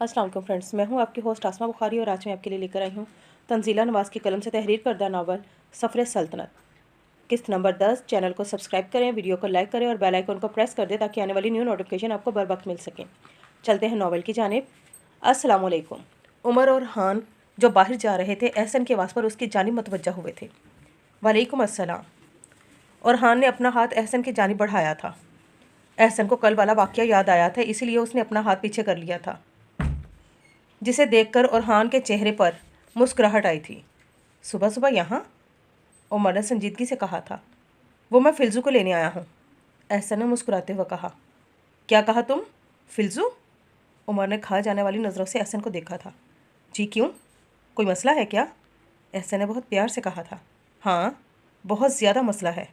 अस्सलाम वालेकुम फ्रेंड्स, मैं हूं आपकी होस्ट आसमा बुखारी और आज मैं आपके लिए लेकर आई हूं तंजीला नवाज़ की कलम से तहरीर करदा नावल सफ़र सल्तनत, किस्त नंबर 10। चैनल को सब्सक्राइब करें, वीडियो को लाइक करें और बेल आइकन को प्रेस कर दें ताकि आने वाली न्यू नोटिफिकेशन आपको बर वक्त मिल सके। चलते हैं नावल की जानिब। अस्सलाम वालेकुम। उमर और हान जो बाहर जा रहे थे एहसन की आवाज़ पर उसकी जानिब मुतवज्जा हुए थे। वालेकुम अस्सलाम। और हान ने अपना हाथ एहसन की जानिब बढ़ाया था। एहसन को कल वाला वाक़या याद आया था, इसीलिए उसने अपना हाथ पीछे कर लिया था, जिसे देखकर ओरहान के चेहरे पर मुस्कुराहट आई थी। सुबह सुबह यहाँ? उमर ने संजीदगी से कहा था। वो मैं फिल्जू को लेने आया हूँ, एहसन ने मुस्कुराते हुए कहा। क्या कहा तुम? फिल्जू? उमर ने खा जाने वाली नज़रों से एहसन को देखा था। जी क्यों, कोई मसला है क्या? एहसन ने बहुत प्यार से कहा था। हाँ, बहुत ज़्यादा मसला है।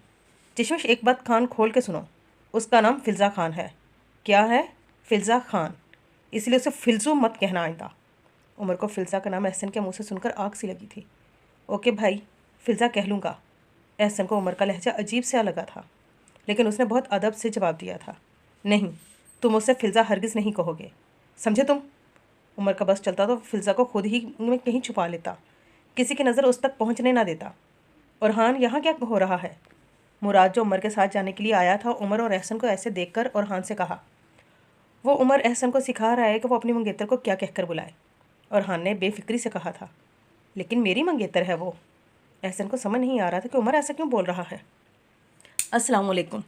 चश्मिश, एक बात खान खोल के सुनो, उसका नाम फिल्ज़ा खान है। क्या है? फिल्ज़ा खान, इसलिए उसे फिल्जू मत कहना आइंदा। उमर को फिल्ज़ा का नाम एहसन के मुंह से सुनकर आग सी लगी थी। ओके भाई, फिल्ज़ा कह लूँगा। एहसन को उमर का लहजा अजीब सा लगा था, लेकिन उसने बहुत अदब से जवाब दिया था। नहीं, तुम उससे फिल्ज़ा हरगिज़ नहीं कहोगे, समझे तुम? उमर का बस चलता तो फिल्ज़ा को खुद ही में कहीं छुपा लेता, किसी की नज़र उस तक पहुँचने ना देता। और हान, यहाँ क्या हो रहा है? मुराद जो उमर के साथ जाने के लिए आया था, उमर और एहसन को ऐसे देखकर और हान से कहा। वो उमर एहसन को सिखा रहा है कि वो अपनी मंगेतर को क्या कहकर बुलाए। और हान ने बेफिक्री से कहा था, लेकिन मेरी मंगेतर है वो। एहसन को समझ नहीं आ रहा था कि उमर ऐसा क्यों बोल रहा है। अस्सलाम वालेकुम।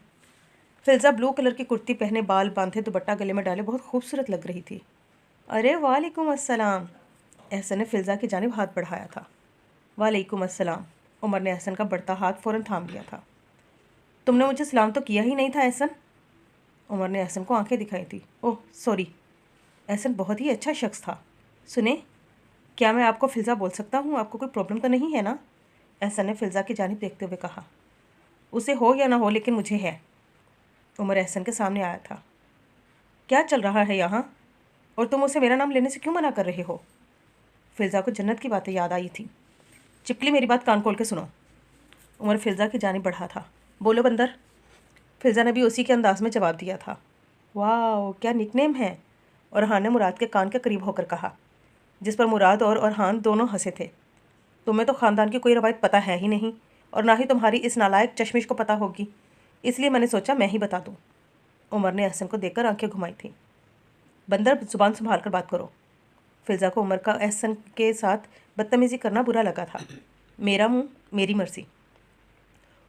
फिल्ज़ा ब्लू कलर की कुर्ती पहने, बाल बांधे, दुपट्टा गले में डाले बहुत खूबसूरत लग रही थी। अरे वालेकुम अस्सलाम। एहसन ने फिल्ज़ा की जानिब हाथ बढ़ाया था। वालेकुम अस्सलाम। उमर ने एहसन का बढ़ता हाथ फ़ौरन थाम लिया था। तुमने मुझे सलाम तो किया ही नहीं था एहसन। उमर ने एहसन को आंखें दिखाई थी। Oh sorry. एहसन बहुत ही अच्छा शख्स था। सुने, क्या मैं आपको फिल्ज़ा बोल सकता हूँ? आपको कोई प्रॉब्लम तो नहीं है ना? एहसन ने फिल्ज़ा की जानिब देखते हुए कहा। उसे हो या ना हो, लेकिन मुझे है। उमर एहसन के सामने आया था। क्या चल रहा है यहाँ, और तुम उसे मेरा नाम लेने से क्यों मना कर रहे हो? फिल्ज़ा को जन्नत की बातें याद आई थी। चिपकली, मेरी बात कान खोल के सुनो। उमर फिल्ज़ा की जानिब बढ़ा था। बोलो बंदर। फिल्ज़ा ने भी उसी के अंदाज में जवाब दिया था। वाह, क्या निकनेम है। और हान ने मुराद के कान के करीब होकर कहा, जिस पर मुराद और हान दोनों हंसे थे। तुम्हें तो ख़ानदान की कोई रवायत पता है ही नहीं, और ना ही तुम्हारी इस नालायक चश्मिश को पता होगी, इसलिए मैंने सोचा मैं ही बता दूँ। उमर ने एहसन को देखकर आंखें घुमाई थी। बंदर, जुबान संभाल कर बात करो। फिल्ज़ा को उमर का एहसन के साथ बदतमीज़ी करना बुरा लगा था। मेरा मुँह, मेरी मर्ज़ी।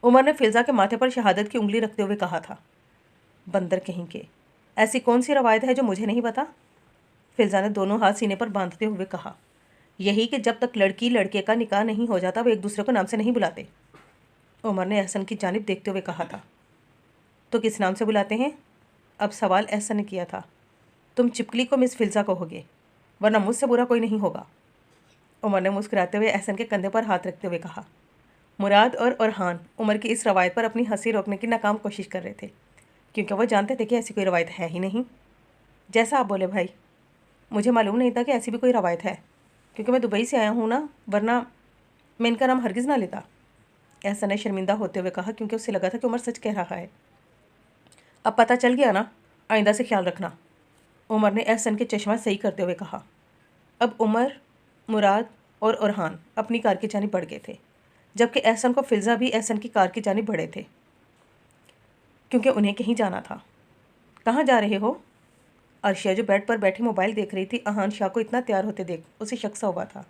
उमर ने फिल्ज़ा के माथे पर शहादत की उंगली रखते हुए कहा था। बंदर कहीं के, ऐसी कौन सी रवायत है जो मुझे नहीं पता? फिल्ज़ा ने दोनों हाथ सीने पर बांधते हुए कहा। यही कि जब तक लड़की लड़के का निकाह नहीं हो जाता वो एक दूसरे को नाम से नहीं बुलाते। उमर ने एहसन की जानिब देखते हुए कहा था। तो किस नाम से बुलाते हैं? अब सवाल एहसन ने किया था। तुम चिपकली को मिस फिल्ज़ा कहोगे, वरना मुझसे बुरा कोई नहीं होगा। उमर ने मुस्कुराते हुए एहसन के कंधे पर हाथ रखते हुए कहा। मुराद और ओरहान उमर की इस रवायत पर अपनी हंसी रोकने की नाकाम कोशिश कर रहे थे, क्योंकि वह जानते थे कि ऐसी कोई रवायत है ही नहीं। जैसा आप बोले भाई, मुझे मालूम नहीं था कि ऐसी भी कोई रवायत है, क्योंकि मैं दुबई से आया हूँ ना, वरना मैं इनका नाम हरगिज़ ना लेता। एहसन ने शर्मिंदा होते हुए कहा, क्योंकि उसे लगा था कि उमर सच कह रहा है। अब पता चल गया ना, आइंदा से ख्याल रखना। उमर ने एहसन के चश्मा सही करते हुए कहा। अब उमर, मुराद और ओरहान अपनी कार की जानिब बढ़ गए थे, जबकि एहसन को फिल्ज़ा भी एहसन की कार की जानिब बढ़े थे, क्योंकि उन्हें कहीं जाना था। कहाँ जा रहे हो? अर्शिया जो बेड पर बैठी मोबाइल देख रही थी, अहान शाह को इतना तैयार होते देख उसे शक सा हुआ था।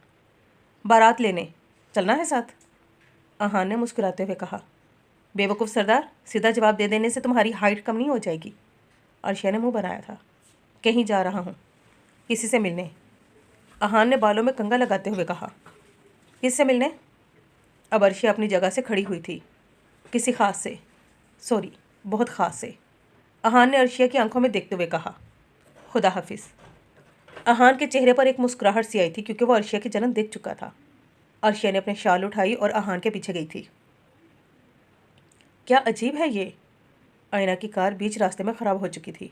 बारात लेने चलना है साथ, अहान ने मुस्कुराते हुए कहा। बेवकूफ़ सरदार, सीधा जवाब दे देने से तुम्हारी हाइट कम नहीं हो जाएगी। अर्शिया ने मुंह बनाया था। कहीं जा रहा हूँ, किसी से मिलने, अहान ने बालों में कंघा लगाते हुए कहा। किससे मिलने? अब अर्शिया अपनी जगह से खड़ी हुई थी। किसी ख़ास से, सॉरी, बहुत ख़ास से, अहान ने अर्शिया की आंखों में देखते हुए कहा। खुदा हाफिज़। अहान के चेहरे पर एक मुस्कुराहट सी आई थी, क्योंकि वह अर्शिया की जन्म देख चुका था। अर्शिया ने अपने शाल उठाई और अहान के पीछे गई थी। क्या अजीब है ये। आयना की कार बीच रास्ते में ख़राब हो चुकी थी।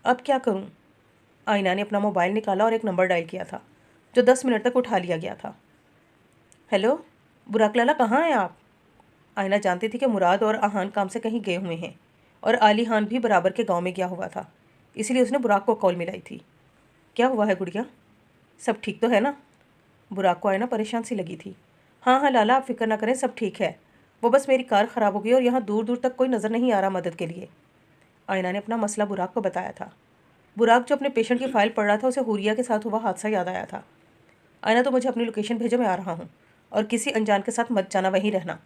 अब क्या करूं? आयना ने अपना मोबाइल निकाला और एक नंबर डायल किया था, जो 10 मिनट तक उठा लिया गया था। हेलो, बुराक लाला, कहाँ हैं आप? आयना जानती थी कि मुराद और अहान काम से कहीं गए हुए हैं, और आली हान भी बराबर के गांव में गया हुआ था, इसलिए उसने बुराक को कॉल मिलाई थी। क्या हुआ है गुड़िया, सब ठीक तो है ना? बुराक को आयना परेशान सी लगी थी। हाँ हाँ लाला, आप फिक्र ना करें, सब ठीक है। वो बस मेरी कार ख़राब हो गई और यहाँ दूर दूर तक कोई नज़र नहीं आ रहा मदद के लिए। आयना ने अपना मसला बुराक को बताया था। बुराक जो अपने पेशेंट की फ़ाइल पढ़ रहा था, उसे हुरिया के साथ हुआ हादसा याद आया था। आयना, तो मुझे अपनी लोकेशन भेजो, मैं आ रहा हूँ, और किसी अनजान के साथ मत जाना, वहीं रहना।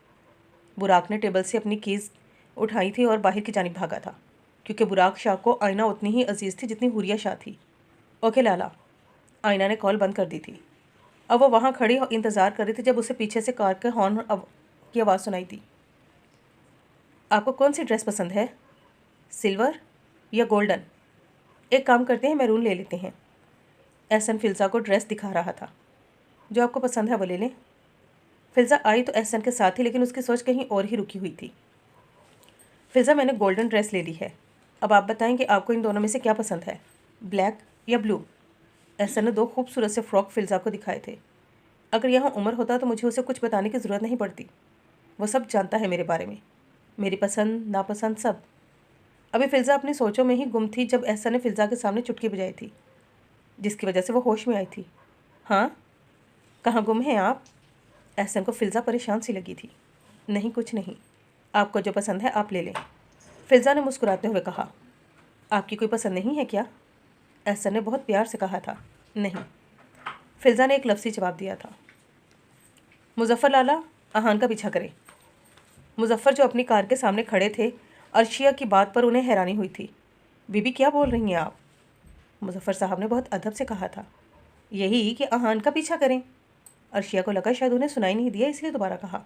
बुराक ने टेबल से अपनी कीज़ उठाई थी और बाहर की जानिब भागा था, क्योंकि बुराक शाह को आयना उतनी ही अजीज़ थी जितनी हुरिया शाह थी। ओके लाला। आयना ने कॉल बंद कर दी थी। अब वो वहाँ खड़ी इंतज़ार कर रही थी जब उसे पीछे से कार के हॉर्न की आवाज़ सुनाई दी। आपको कौन सी ड्रेस पसंद है, सिल्वर या गोल्डन? एक काम करते हैं, मैरून ले लेते हैं। एहसन फिल्ज़ा को ड्रेस दिखा रहा था। जो आपको पसंद है वो ले लें। फिल्ज़ा आई तो एहसन के साथ थी, लेकिन उसकी सोच कहीं और ही रुकी हुई थी। फिल्ज़ा, मैंने गोल्डन ड्रेस ले ली है। अब आप बताएं कि आपको इन दोनों में से क्या पसंद है, ब्लैक या ब्लू? एहसन ने 2 खूबसूरत से फ़्रॉक फिल्ज़ा को दिखाए थे। अगर यहाँ उमर होता तो मुझे उसे कुछ बताने की ज़रूरत नहीं पड़ती। वो सब जानता है मेरे बारे में, मेरी पसंद नापसंद सब। अभी फिल्ज़ा अपनी सोचों में ही गुम थी जब एहसन ने फिल्ज़ा के सामने चुटकी बजाई थी, जिसकी वजह से वो होश में आई थी। हाँ, कहाँ गुम हैं आप? एहसन को फिल्ज़ा परेशान सी लगी थी। नहीं, कुछ नहीं, आपको जो पसंद है आप ले लें। फिल्ज़ा ने मुस्कुराते हुए कहा। आपकी कोई पसंद नहीं है क्या? एहसन ने बहुत प्यार से कहा था। नहीं। फिल्ज़ा ने एक लफ्ज़ी जवाब दिया था। मुज़फ़्फ़र लाला, अहान का पीछा करें। मुज़फ़्फ़र जो अपनी कार के सामने खड़े थे, अर्शिया की बात पर उन्हें हैरानी हुई थी। बीबी, क्या बोल रही हैं आप? मुज़फ़्फ़र साहब ने बहुत अदब से कहा था। यही कि अहान का पीछा करें। अर्शिया को लगा शायद उन्हें सुनाई नहीं दिया, इसलिए दोबारा कहा।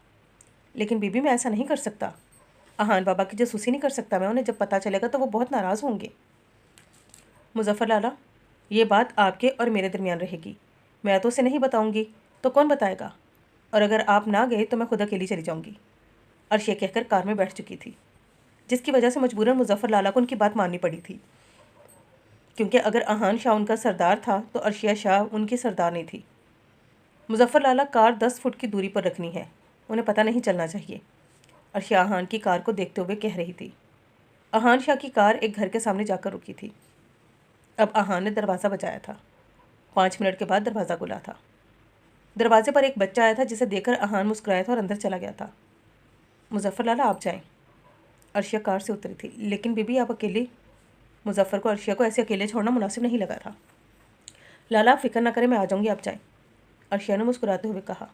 लेकिन बीबी, मैं ऐसा नहीं कर सकता। अहान बाबा की जासूसी नहीं कर सकता मैं, उन्हें जब पता चलेगा तो वो बहुत नाराज़ होंगे। मुज़फ़्फ़र लाला, ये बात आपके और मेरे दरमियान रहेगी। मैं तो उसे नहीं बताऊंगी, तो कौन बताएगा? और अगर आप ना गए तो मैं खुद अकेली चली जाऊंगी। अर्शिया कहकर कार में बैठ चुकी थी, जिसकी वजह से मजबूरन मुज़फ़्फ़र लाला को उनकी बात माननी पड़ी थी, क्योंकि अगर अहान शाह उनका सरदार था तो अर्शिया शाह उनकी सरदार नहीं थी। मुज़फ़्फ़र लाला, कार 10 फुट की दूरी पर रखनी है, उन्हें पता नहीं चलना चाहिए। अर्शिया अहान की कार को देखते हुए कह रही थी। अहान शाह की कार एक घर के सामने जाकर रुकी थी। अब अहान ने दरवाज़ा बजाया था। 5 मिनट के बाद दरवाज़ा खुला था। दरवाजे पर एक बच्चा आया था, जिसे देखकर अहान मुस्कुराया था और अंदर चला गया था। मुज़फ़्फ़र लाला, आप जाएं। अर्शिया कार से उतरी थी। लेकिन बीबी, आप अकेली? मुज़फ़्फ़र को अर्शिया को ऐसे अकेले छोड़ना मुनासिब नहीं लगा था। लाला, आप फिक्र ना करें, मैं आ जाऊंगी, आप जाएं, अर्शिया ने मुस्कुराते हुए कहा।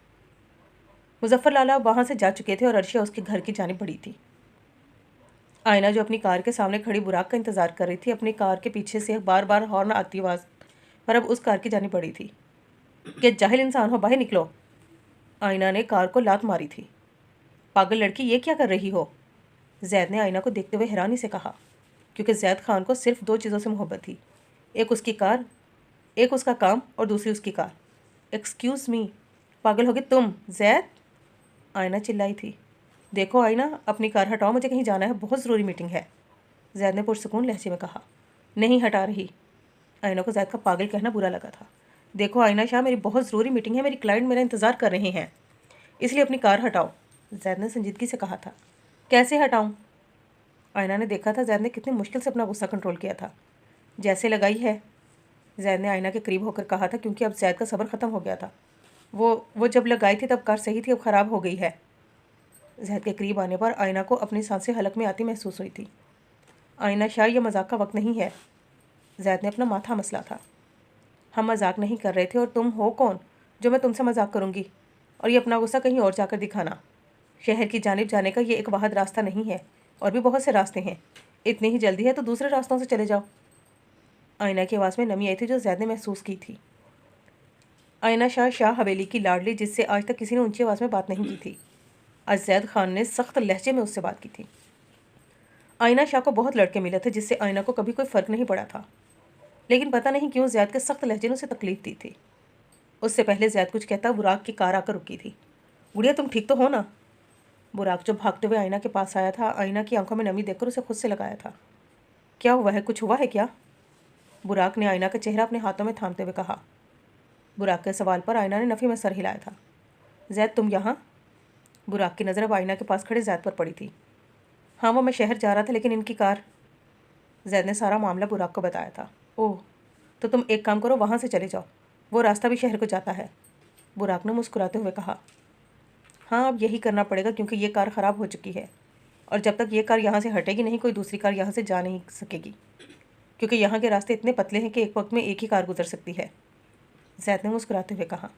मुज़फ़्फ़र लाला वहाँ से जा चुके थे और अर्शिया उसके घर की जानिब बढ़ी थी। आयना, जो अपनी कार के सामने खड़ी बुराक का इंतज़ार कर रही थी, अपनी कार के पीछे से बार बार हॉर्न आती आवाज़ पर अब उस कार की जानिब बढ़ी थी। क्या जाहिल इंसान हो, बाहर निकलो। आयना ने कार को लात मारी थी। पागल लड़की, ये क्या कर रही हो? जैद ने आयना को देखते हुए हैरानी से कहा, क्योंकि जैद खान को सिर्फ 2 चीज़ों से मोहब्बत थी, एक उसकी कार, एक उसका काम, और दूसरी उसकी कार। एक्सक्यूज़ मी, पागल हो गए तुम जैद? आयना चिल्लाई थी। देखो आयना, अपनी कार हटाओ, मुझे कहीं जाना है, बहुत ज़रूरी मीटिंग है, जैद ने पुरसुकून लहजे में कहा। नहीं हटा रही। आयना को जैद का पागल कहना बुरा लगा था। देखो आयना शाह, मेरी बहुत ज़रूरी मीटिंग है, मेरी क्लाइंट मेरा इंतज़ार कर रहे हैं, इसलिए अपनी कार हटाओ, जैद ने संजीदगी से कहा था। कैसे हटाऊं? आयना ने देखा था जैद ने कितनी मुश्किल से अपना गुस्सा कंट्रोल किया था। जैसे लगाई है, जैद ने आयना के करीब होकर कहा था, क्योंकि अब जैद का सब्र ख़त्म हो गया था। वो जब लगाई थी तब कार सही थी, अब ख़राब हो गई है। जैद के करीब आने पर आयना को अपनी सांसें हलक में आती महसूस हुई थी। आयना शाह, यह मजाक का वक्त नहीं है, जैद ने अपना माथा मसला था। हम मजाक नहीं कर रहे थे, और तुम हो कौन जो मैं तुमसे मजाक करूँगी? और ये अपना गुस्सा कहीं और जाकर दिखाना। शहर की जानिब जाने का ये एक वाहिद रास्ता नहीं है, और भी बहुत से रास्ते हैं। इतनी ही जल्दी है तो दूसरे रास्तों से चले जाओ। आयना की आवाज़ में नमी आई थी, जो जैद ने महसूस की थी। आयना शाह, शाह हवेली की लाडली, जिससे आज तक किसी ने ऊंची आवाज़ में बात नहीं की थी, आज जैद खान ने सख्त लहजे में उससे बात की थी। आयना शाह को बहुत लड़के मिले थे, जिससे आयना को कभी कोई फ़र्क नहीं पड़ा था, लेकिन पता नहीं क्यों जैद के सख्त लहजे ने उसे तकलीफ दी थी। उससे पहले जैद कुछ कहता, बुराक की कार आकर रुकी थी। गुड़िया, तुम ठीक तो हो ना? बुराक जो भागते हुए आयना के पास आया था, आयना की आंखों में नमी देखकर उसे खुद से लगाया था। क्या हुआ है, कुछ हुआ है क्या? बुराक ने आयना का चेहरा अपने हाथों में थामते हुए कहा। बुराक के सवाल पर आयना ने नफ़ी में सर हिलाया था। जैद, तुम यहाँ? बुराक की नज़र अब आयना के पास खड़े जैद पर पड़ी थी। हाँ, वो मैं शहर जा रहा था, लेकिन इनकी कार। जैद ने सारा मामला बुराक को बताया था। ओह, तो तुम एक काम करो, वहाँ से चले जाओ, वो रास्ता भी शहर को जाता है। बुराक ने मुस्कुराते हुए कहा। हाँ, अब यही करना पड़ेगा क्योंकि ये कार ख़राब हो चुकी है और जब तक ये कार यहाँ से हटेगी नहीं कोई दूसरी कार यहाँ से जा नहीं सकेगी, क्योंकि यहाँ के रास्ते इतने पतले हैं कि एक वक्त में एक ही कार गुजर सकती है। जैद ने मुस्कुराते हुए कहा।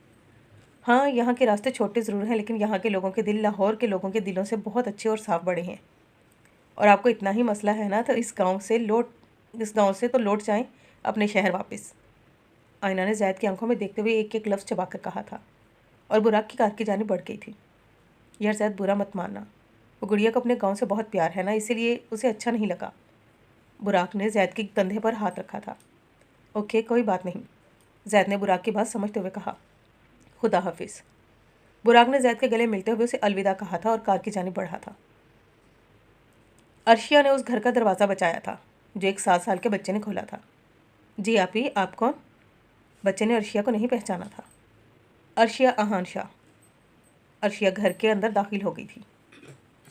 हाँ, यहाँ के रास्ते छोटे ज़रूर हैं, लेकिन यहाँ के लोगों के दिल लाहौर के लोगों के दिलों से बहुत अच्छे और साफ बड़े हैं। और आपको इतना ही मसला है ना, तो इस गाँव से तो लौट जाएँ अपने शहर वापस। आयना ने जैद की आंखों में देखते हुए एक एक लफ्ज़ चबाकर कहा था और बुराक की कार की जानिब बढ़ गई थी। यार जैद, बुरा मत मानना, वो गुड़िया को अपने गांव से बहुत प्यार है ना, इसीलिए उसे अच्छा नहीं लगा। बुराक ने जैद के कंधे पर हाथ रखा था। ओके, कोई बात नहीं, जैद ने बुराक की बात समझते हुए कहा। खुदा हाफिज़। बुराक ने जैद के गले मिलते हुए उसे अलविदा कहा था और कार की जानिब बढ़ा था। अर्शिया ने उस घर का दरवाज़ा बचाया था जो एक 7 साल के बच्चे ने खोला था। जी आपी, आप कौन? बच्चे ने अर्शिया को नहीं पहचाना था। अर्शिया अहान शाह। अर्शिया घर के अंदर दाखिल हो गई थी।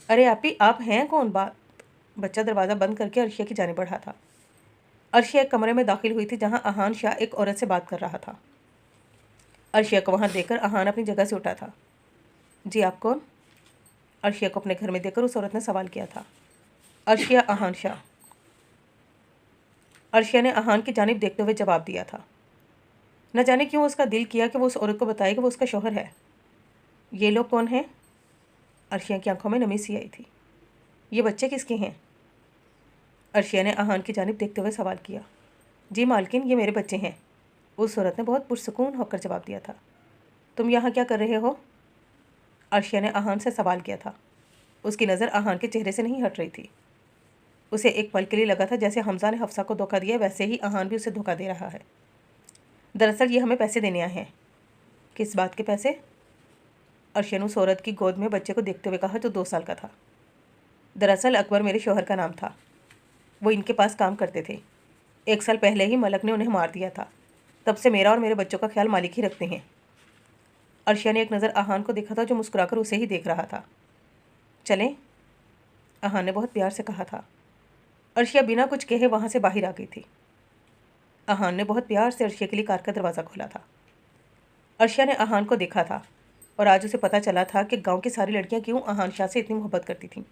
अरे आपी, आप हैं कौन? बच्चा दरवाज़ा बंद करके अर्शिया की जानिब बढ़ा था। अर्शिया एक कमरे में दाखिल हुई थी जहां अहान शाह एक औरत से बात कर रहा था। अर्शिया को वहां देखकर अहान अपनी जगह से उठा था। जी आप कौन? अर्शिया को अपने घर में देखकर उस औरत ने सवाल किया था। अर्शिया अहान शाह। अर्शिया ने अहान की जानिब देखते हुए जवाब दिया था। न जाने क्यों उसका दिल किया कि वो उस औरत को बताए कि वो उसका शौहर है। ये लोग कौन हैं? अर्शिया की आंखों में नमी सी आई थी। ये बच्चे किसके हैं? अर्शिया ने अहान की जानिब देखते हुए सवाल किया। जी मालकिन, ये मेरे बच्चे हैं, उस औरत ने बहुत पुरसुकून होकर जवाब दिया था। तुम यहाँ क्या कर रहे हो? अर्शिया ने अहान से सवाल किया था। उसकी नज़र अहान के चेहरे से नहीं हट रही थी। उसे एक पल के लिए लगा था जैसे हमजा ने हफ्सा को धोखा दिया, वैसे ही अहान भी उसे धोखा दे रहा है। दरअसल ये हमें पैसे देने आए हैं। किस बात के पैसे? अर्शिया ने उस औरत की गोद में बच्चे को देखते हुए कहा जो 2 साल का था। दरअसल अकबर मेरे शौहर का नाम था, वो इनके पास काम करते थे। 1 साल पहले ही मलक ने उन्हें मार दिया था, तब से मेरा और मेरे बच्चों का ख्याल मालिक ही रखते हैं। अर्शिया ने एक नज़र अहान को देखा था जो मुस्कुराकर उसे ही देख रहा था। चलें, अहान ने बहुत प्यार से कहा था। अर्शिया बिना कुछ कहे वहाँ से बाहर आ गई थी। अहान ने बहुत प्यार से अर्शिया के लिए कार का दरवाज़ा खोला था। अर्शिया ने अहान को देखा था और आज उसे पता चला था कि गांव की सारी लड़कियां क्यों अहान शाह से इतनी मोहब्बत करती थीं।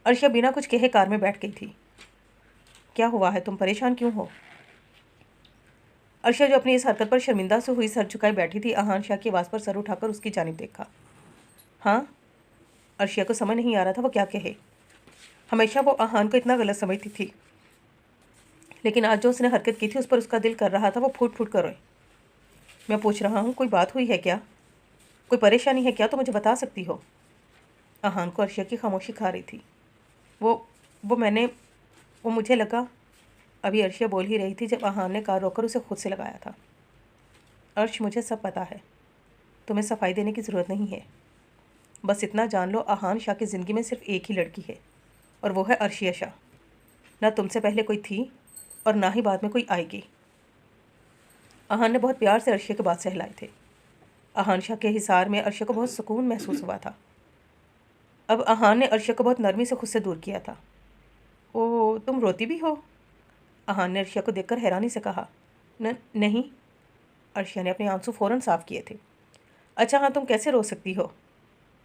अर्शिया बिना कुछ कहे कार में बैठ गई थी। क्या हुआ है, तुम परेशान क्यों हो? अर्शिया जो अपनी इस हरकत पर शर्मिंदा से हुई सर झुकाए बैठी थी, अहान शाह की आवाज़ पर सर उठाकर उसकी जानिब देखा। हाँ? अर्शिया को समझ नहीं आ रहा था वो क्या कहे। हमेशा वो अहान को इतना गलत समझती थी, लेकिन आज जो उसने हरकत की थी उस पर उसका दिल कर रहा था वो फूट फूट कर रोए। मैं पूछ रहा हूँ, कोई बात हुई है क्या? कोई परेशानी है क्या तो मुझे बता सकती हो। अहान को अर्शिया की खामोशी खा रही थी। वो मुझे लगा। अभी अर्शिया बोल ही रही थी जब अहान ने कार रोककर उसे खुद से लगाया था। अर्श, मुझे सब पता है, तुम्हें सफाई देने की ज़रूरत नहीं है। बस इतना जान लो, अहान शाह की ज़िंदगी में सिर्फ एक ही लड़की है और वो है अर्शिया शाह। ना तुमसे पहले कोई थी और ना ही बाद में कोई आएगी। अहान ने बहुत प्यार से अर्शिया के बात सहलाए थे। अहान शाह के हिसार में अर्शिया को बहुत सुकून महसूस हुआ था। अब अहान ने अर्शिया को बहुत नरमी से खुद से दूर किया था। ओह, तुम रोती भी हो? अहान ने अर्शिया को देखकर हैरानी से कहा। नहीं। अर्शिया ने अपने आंसू फ़ौरन साफ़ किए थे। अच्छा हाँ, तुम कैसे रो सकती हो?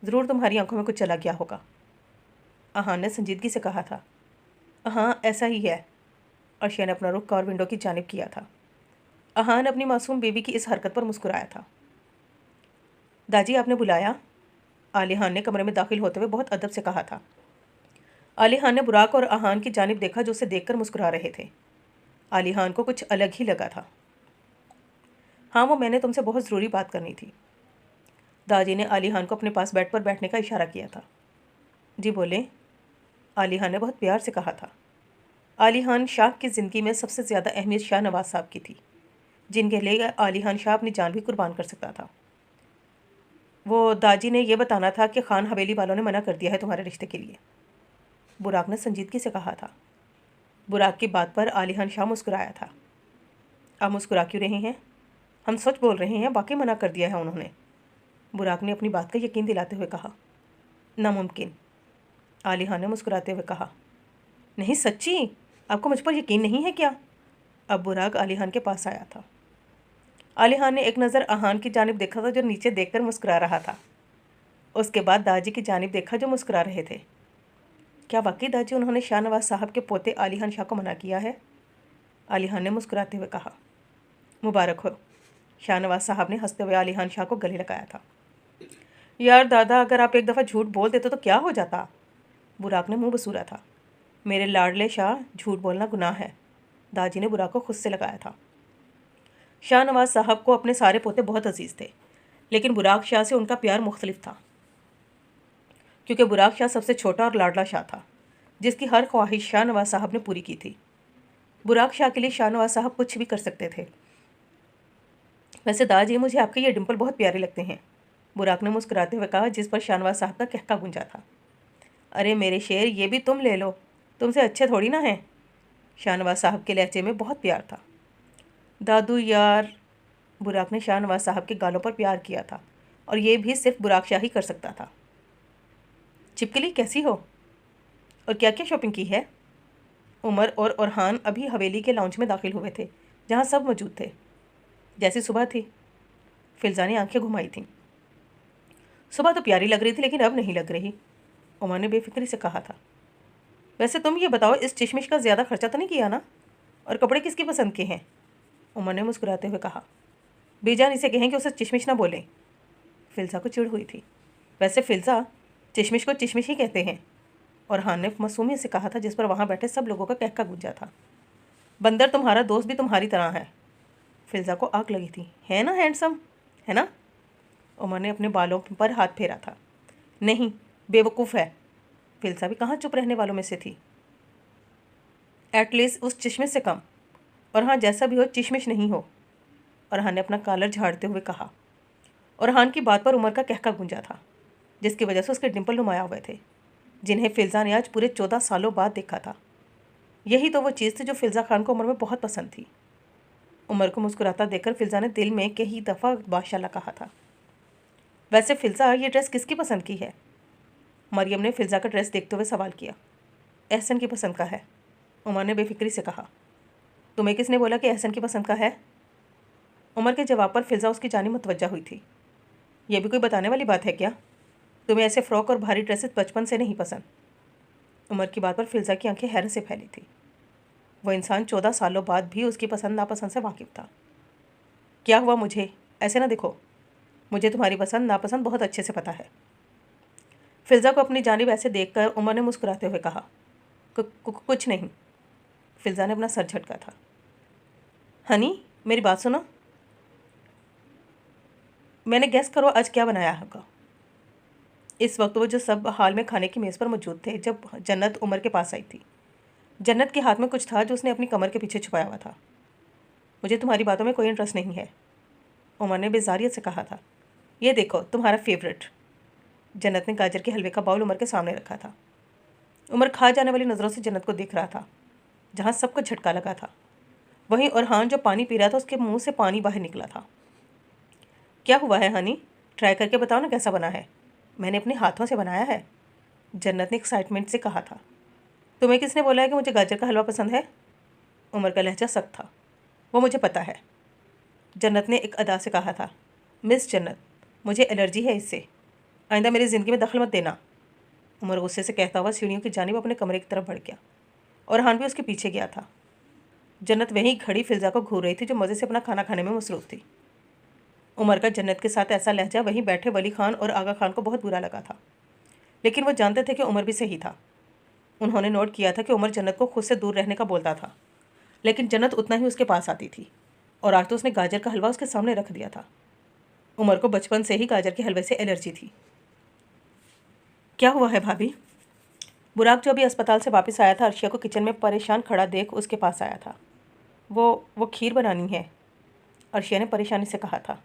ज़रूर तुम्हारी आंखों में कुछ चला गया होगा। अहान ने संजीदगी से कहा था। हाँ, ऐसा ही है। अर्शिया ने अपना रुख कार विंडो की जानिब किया था। अहान अपनी मासूम बेबी की इस हरकत पर मुस्कुराया था। दादी, आपने बुलाया? आली खान ने कमरे में दाखिल होते हुए बहुत अदब से कहा था। आली खान ने बुराक और अहान की जानिब देखा जो उसे देखकर मुस्कुरा रहे थे। आली खान को कुछ अलग ही लगा था। हाँ, वो मैंने तुमसे बहुत ज़रूरी बात करनी थी। दादी ने आली खान को अपने पास बेड पर बैठने का इशारा किया था। जी बोले, आली खान ने बहुत प्यार से कहा था। आली खान शाह की ज़िंदगी में सबसे ज़्यादा अहमियत शाह नवाज़ साहब की थी, जिनके लिए आली खान शाह अपनी जान भी कुर्बान कर सकता था। वो दादी ने यह बताना था कि खान हवेली वालों ने मना कर दिया है तुम्हारे रिश्ते के लिए। बुराक ने संजीदगी से कहा था। बुराक की बात पर आली खान शाह मुस्कुराया था। आप मुस्कुरा क्यों रहे हैं? हम सच बोल रहे हैं, वाकई मना कर दिया है उन्होंने। बुराक ने अपनी बात का यकीन दिलाते हुए कहा। नामुमकिन, आली खान ने मुस्कुराते हुए कहा। नहीं, सच्ची? आपको मुझ पर यकीन नहीं है क्या? अब बुराक आलिहान के पास आया था। आलिहान ने एक नज़र अहान की जानिब देखा था जो नीचे देखकर मुस्कुरा रहा था। उसके बाद दाजी की जानिब देखा जो मुस्कुरा रहे थे। क्या वाकई दाजी उन्होंने शाहनवाज साहब के पोते आलिहान शाह को मना किया है? आलिहान ने मुस्कुराते हुए कहा। मुबारक हो। शाहनवाज साहब ने हंसते हुए आलिहान शाह को गले लगाया था। यार दादा, अगर आप एक दफ़ा झूठ बोल देते तो क्या हो जाता? बुराक ने मुंह बसूरा था। मेरे लाडले शाह, झूठ बोलना गुनाह है। दाजी ने बुराक को खुद से लगाया था। शाहनवाज साहब को अपने सारे पोते बहुत अजीज़ थे, लेकिन बुराक शाह से उनका प्यार मुख्तलिफ था, क्योंकि बुराक शाह सबसे छोटा और लाडला शाह था, जिसकी हर ख्वाहिश शाहनवाज साहब ने पूरी की थी। बुराक शाह के लिए शाहनवाज साहब कुछ भी कर सकते थे। वैसे दादी, मुझे आपके ये डिम्पल बहुत प्यारे लगते हैं, बुराक ने मुस्कुराते हुए कहा, जिस पर शाहनवाज साहब का कहका गूंजा था। अरे मेरे शेर, ये भी तुम ले लो, तुमसे अच्छे थोड़ी ना हैं। शाहनवाज साहब के लहजे में बहुत प्यार था। दादू यार, बुराक ने शाहनवाज साहब के गालों पर प्यार किया था, और ये भी सिर्फ बुराक शाह ही कर सकता था। चिपकली, कैसी हो और क्या क्या शॉपिंग की है? उमर और ओरहान अभी हवेली के लाउंज में दाखिल हुए थे, जहाँ सब मौजूद थे। जैसी सुबह थी। फिल्जा ने आंखें घुमाई थीं। सुबह तो प्यारी लग रही थी, लेकिन अब नहीं लग रही, उमर ने बेफिक्री से कहा था। वैसे तुम ये बताओ, इस चिशमिश का ज़्यादा खर्चा तो नहीं किया ना? और कपड़े किसकी पसंद के हैं? उमर ने मुस्कुराते हुए कहा। बेजान इसे कहें कि उसे चिशमिश ना बोलें। फिल्जा को चिढ़ हुई थी। वैसे फिल्जा, चिशमिश को चिशमिश ही कहते हैं, और हान ने मासूमियत से कहा था, जिस पर वहाँ बैठे सब लोगों का कहका गूंजा था। बंदर, तुम्हारा दोस्त भी तुम्हारी तरह है। फिल्जा को आग लगी थी। है ना हैंडसम, है ना? उमर ने अपने बालों पर हाथ फेरा था। नहीं, बेवकूफ़ है। फिल्जा भी कहाँ चुप रहने वालों में से थी। एटलीस्ट उस चिशमिश से कम। और हाँ, जैसा भी हो, चिशमिश नहीं हो। अरहान ने अपना कॉलर झाड़ते हुए कहा। अरहान की बात पर उमर का कहका गूंजा था, जिसकी वजह से उसके डिंपल नुमाया हुए थे, जिन्हें फिल्जा ने आज पूरे 14 सालों बाद देखा था। यही तो वो चीज़ थी जो फिल्जा खान को उमर में बहुत पसंद थी। उमर को मुस्कुराता देखकर फिल्जा ने दिल में कई दफ़ा माशाल्लाह कहा था। वैसे फिल्जा, ये ड्रेस किसकी पसंद की है? मरियम ने फिल्जा का ड्रेस देखते हुए सवाल किया। एहसन की पसंद का है, उमर ने बेफिक्री से कहा। तुम्हें किसने बोला कि एहसन की पसंद का है? उमर के जवाब पर फिल्जा उसकी जानिब मुतवज्जा हुई थी। यह भी कोई बताने वाली बात है क्या? तुम्हें ऐसे फ़्रॉक और भारी ड्रेसेस बचपन से नहीं पसंद? उमर की बात पर फिल्जा की आंखें हैरत से फैली थी। वो इंसान 14 सालों बाद भी उसकी पसंद नापसंद से वाकिफ़ था। क्या हुआ? मुझे ऐसे ना देखो, मुझे तुम्हारी पसंद नापसंद बहुत अच्छे से पता है। फिल्जा को अपनी जानिब ऐसे देखकर उमर ने मुस्कुराते हुए कहा। कुछ नहीं। फिल्जा ने अपना सर झटका था। हनी, मेरी बात सुनो। मैंने गेस करो आज क्या बनाया होगा। इस वक्त वो जो सब हाल में खाने की मेज़ पर मौजूद थे, जब जन्नत उमर के पास आई थी। जन्नत के हाथ में कुछ था जो उसने अपनी कमर के पीछे छुपाया हुआ था। मुझे तुम्हारी बातों में कोई इंटरेस्ट नहीं है, उमर ने बेजारियत से कहा था। ये देखो, तुम्हारा फेवरेट। जन्नत ने गाजर के हलवे का बाउल उमर के सामने रखा था। उमर खा जाने वाली नज़रों से जन्नत को देख रहा था, जहाँ सबको झटका लगा था। वहीं अरहान जो पानी पी रहा था, उसके मुंह से पानी बाहर निकला था। क्या हुआ है हनी? ट्राई करके बताओ ना कैसा बना है। मैंने अपने हाथों से बनाया है, जन्नत ने एक्साइटमेंट से कहा था। तुम्हें किसने बोला है कि मुझे गाजर का हलवा पसंद है? उमर का लहजा सख्त था। वो मुझे पता है, जन्नत ने एक अदा से कहा था। मिस जन्नत, मुझे एलर्जी है इससे, आइंदा मेरी ज़िंदगी में दखल मत देना। उमर गुस्से से कहता हुआ सीढ़ियों की जानिब अपने कमरे की तरफ बढ़ गया, और हान भी उसके पीछे गया था। जन्नत वहीं खड़ी फिल्जा को घूर रही थी, जो मज़े से अपना खाना खाने में मसरूफ़ थी। उमर का जन्नत के साथ ऐसा लहजा वहीं बैठे वली खान और आगा खान को बहुत बुरा लगा था, लेकिन वो जानते थे कि उमर भी सही था। उन्होंने नोट किया था कि उमर जन्नत को खुद से दूर रहने का बोलता था, लेकिन जन्नत उतना ही उसके पास आती थी, और आज तो उसने गाजर का हलवा उसके सामने रख दिया था। उमर को बचपन से ही गाजर के हलवे से एलर्जी थी। क्या हुआ है भाभी? बुराक जो अभी अस्पताल से वापस आया था, अर्शिया को किचन में परेशान खड़ा देख उसके पास आया था। वो खीर बनानी है, अर्शिया ने परेशानी से कहा था।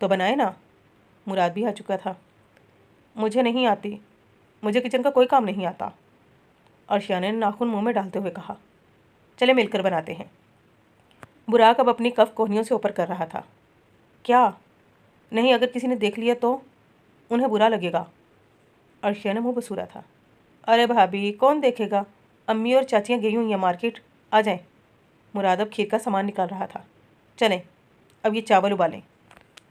तो बनाए ना। मुराद भी आ चुका था। मुझे नहीं आती, मुझे किचन का कोई काम नहीं आता, अर्शिया ने नाखून मुंह में डालते हुए कहा। चले मिलकर बनाते हैं। बुराक अब अपनी कफ कोहनियों से ऊपर कर रहा था। क्या? नहीं, अगर किसी ने देख लिया तो उन्हें बुरा लगेगा, अर्शिया ने मुँह बसूरा था। अरे भाभी, कौन देखेगा? अम्मी और चाचियाँ गई हुई हैं मार्केट, आ जाएं। मुराद अब खीर का सामान निकाल रहा था। चलें, अब ये चावल उबालें।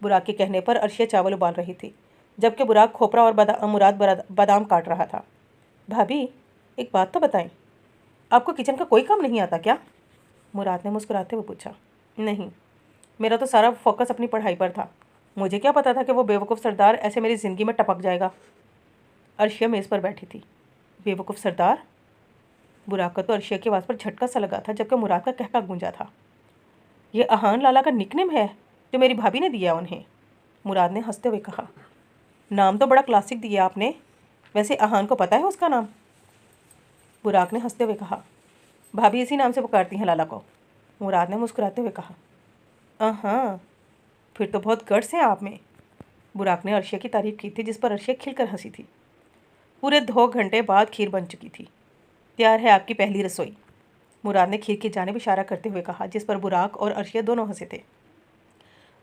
बुराक के कहने पर अर्शिया चावल उबाल रही थी, जबकि बुराक खोपरा और मुराद बादाम काट रहा था। भाभी, एक बात तो बताएं, आपको किचन का कोई काम नहीं आता क्या? मुराद ने मुस्कुराते हुए पूछा। नहीं, मेरा तो सारा फोकस अपनी पढ़ाई पर था। मुझे क्या पता था कि वो बेवकूफ़ सरदार ऐसे मेरी ज़िंदगी में टपक जाएगा। अर्शिया मेज़ पर बैठी थी। बेवकूफ़ सरदार? बुराक को तो अर्शिया की आवाज़ पर झटका सा लगा था, जबकि मुराद का कहका गूंजा था। ये अहान लाला का निकनेम है जो मेरी भाभी ने दिया उन्हें, मुराद ने हंसते हुए कहा। नाम तो बड़ा क्लासिक दिया आपने। वैसे अहान को पता है उसका नाम? बुराक ने हंसते हुए कहा। भाभी इसी नाम से पुकारती हैं लाला को, मुराद ने मुस्कुराते हुए कहा। हाँ, फिर तो बहुत गट्स हैं आप में। बुराक ने अर्शिया की तारीफ की थी, जिस पर अर्शिया खिलकर हंसी थी। पूरे 2 घंटे बाद खीर बन चुकी थी। तैयार है आपकी पहली रसोई, मुराद ने खीर की जानिब इशारा करते हुए कहा, जिस पर बुराक और अर्शिया दोनों हंसे थे।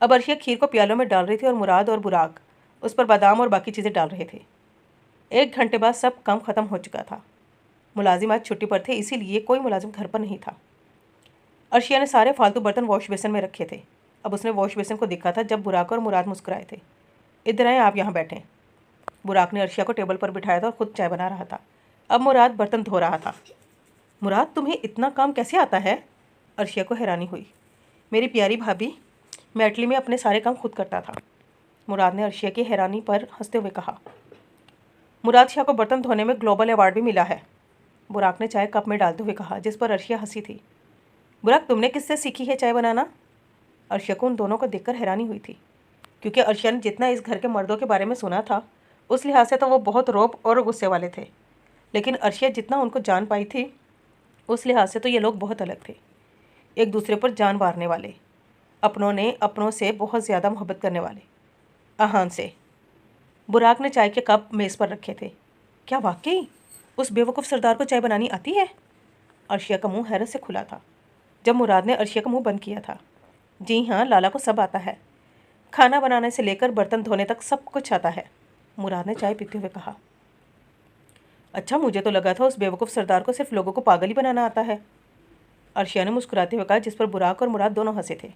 अब अर्शिया खीर को प्यालों में डाल रही थी और मुराद और बुराक उस पर बादाम और बाकी चीज़ें डाल रहे थे। 1 घंटे बाद सब काम ख़त्म हो चुका था। मुलाजिम आज छुट्टी पर थे, इसीलिए कोई मुलाजिम घर पर नहीं था। अर्शिया ने सारे फालतू बर्तन वॉश बेसिन में रखे थे। अब उसने वॉश बेसिन को देखा था जब बुराक और मुराद मुस्कुराए थे। इधर आए, आप यहाँ बैठें। बुराक ने अर्शिया को टेबल पर बिठाया था और खुद चाय बना रहा था। अब मुराद बर्तन धो रहा था। मुराद, तुम्हें इतना काम कैसे आता है? अर्शिया को हैरानी हुई। मेरी प्यारी भाभी, मैं इटली में अपने सारे काम खुद करता था, मुराद ने अर्शिया की हैरानी पर हंसते हुए कहा। मुराद शाह को बर्तन धोने में ग्लोबल अवार्ड भी मिला है, बुराक ने चाय कप में डालते हुए कहा, जिस पर अर्शिया हंसी थी। बुराक, तुमने किससे सीखी है चाय बनाना? अर्शिया को उन दोनों को देखकर हैरानी हुई थी, क्योंकि अर्शिया ने जितना इस घर के मर्दों के बारे में सुना था, उस लिहाज से तो वो बहुत रोब और गुस्से वाले थे। लेकिन अर्शिया जितना उनको जान पाई थी, उस लिहाज से तो ये लोग बहुत अलग थे। एक दूसरे पर जान मारने वाले, अपनों से बहुत ज़्यादा मोहब्बत करने वाले। अहान से। बुराक ने चाय के कप मेज़ पर रखे थे। क्या वाकई उस बेवकूफ़ सरदार को चाय बनानी आती है? अर्शिया का मुंह हैरत से खुला था जब मुराद ने अर्शिया का मुंह बंद किया था। जी हाँ, लाला को सब आता है। खाना बनाने से लेकर बर्तन धोने तक सब कुछ आता है, मुराद ने चाय पीते हुए कहा। अच्छा, मुझे तो लगा था उस बेवकूफ़ सरदार को सिर्फ लोगों को पागल ही बनाना आता है, अर्शिया ने मुस्कुराते हुए कहा, जिस पर बुराक और मुराद दोनों हंसे थे।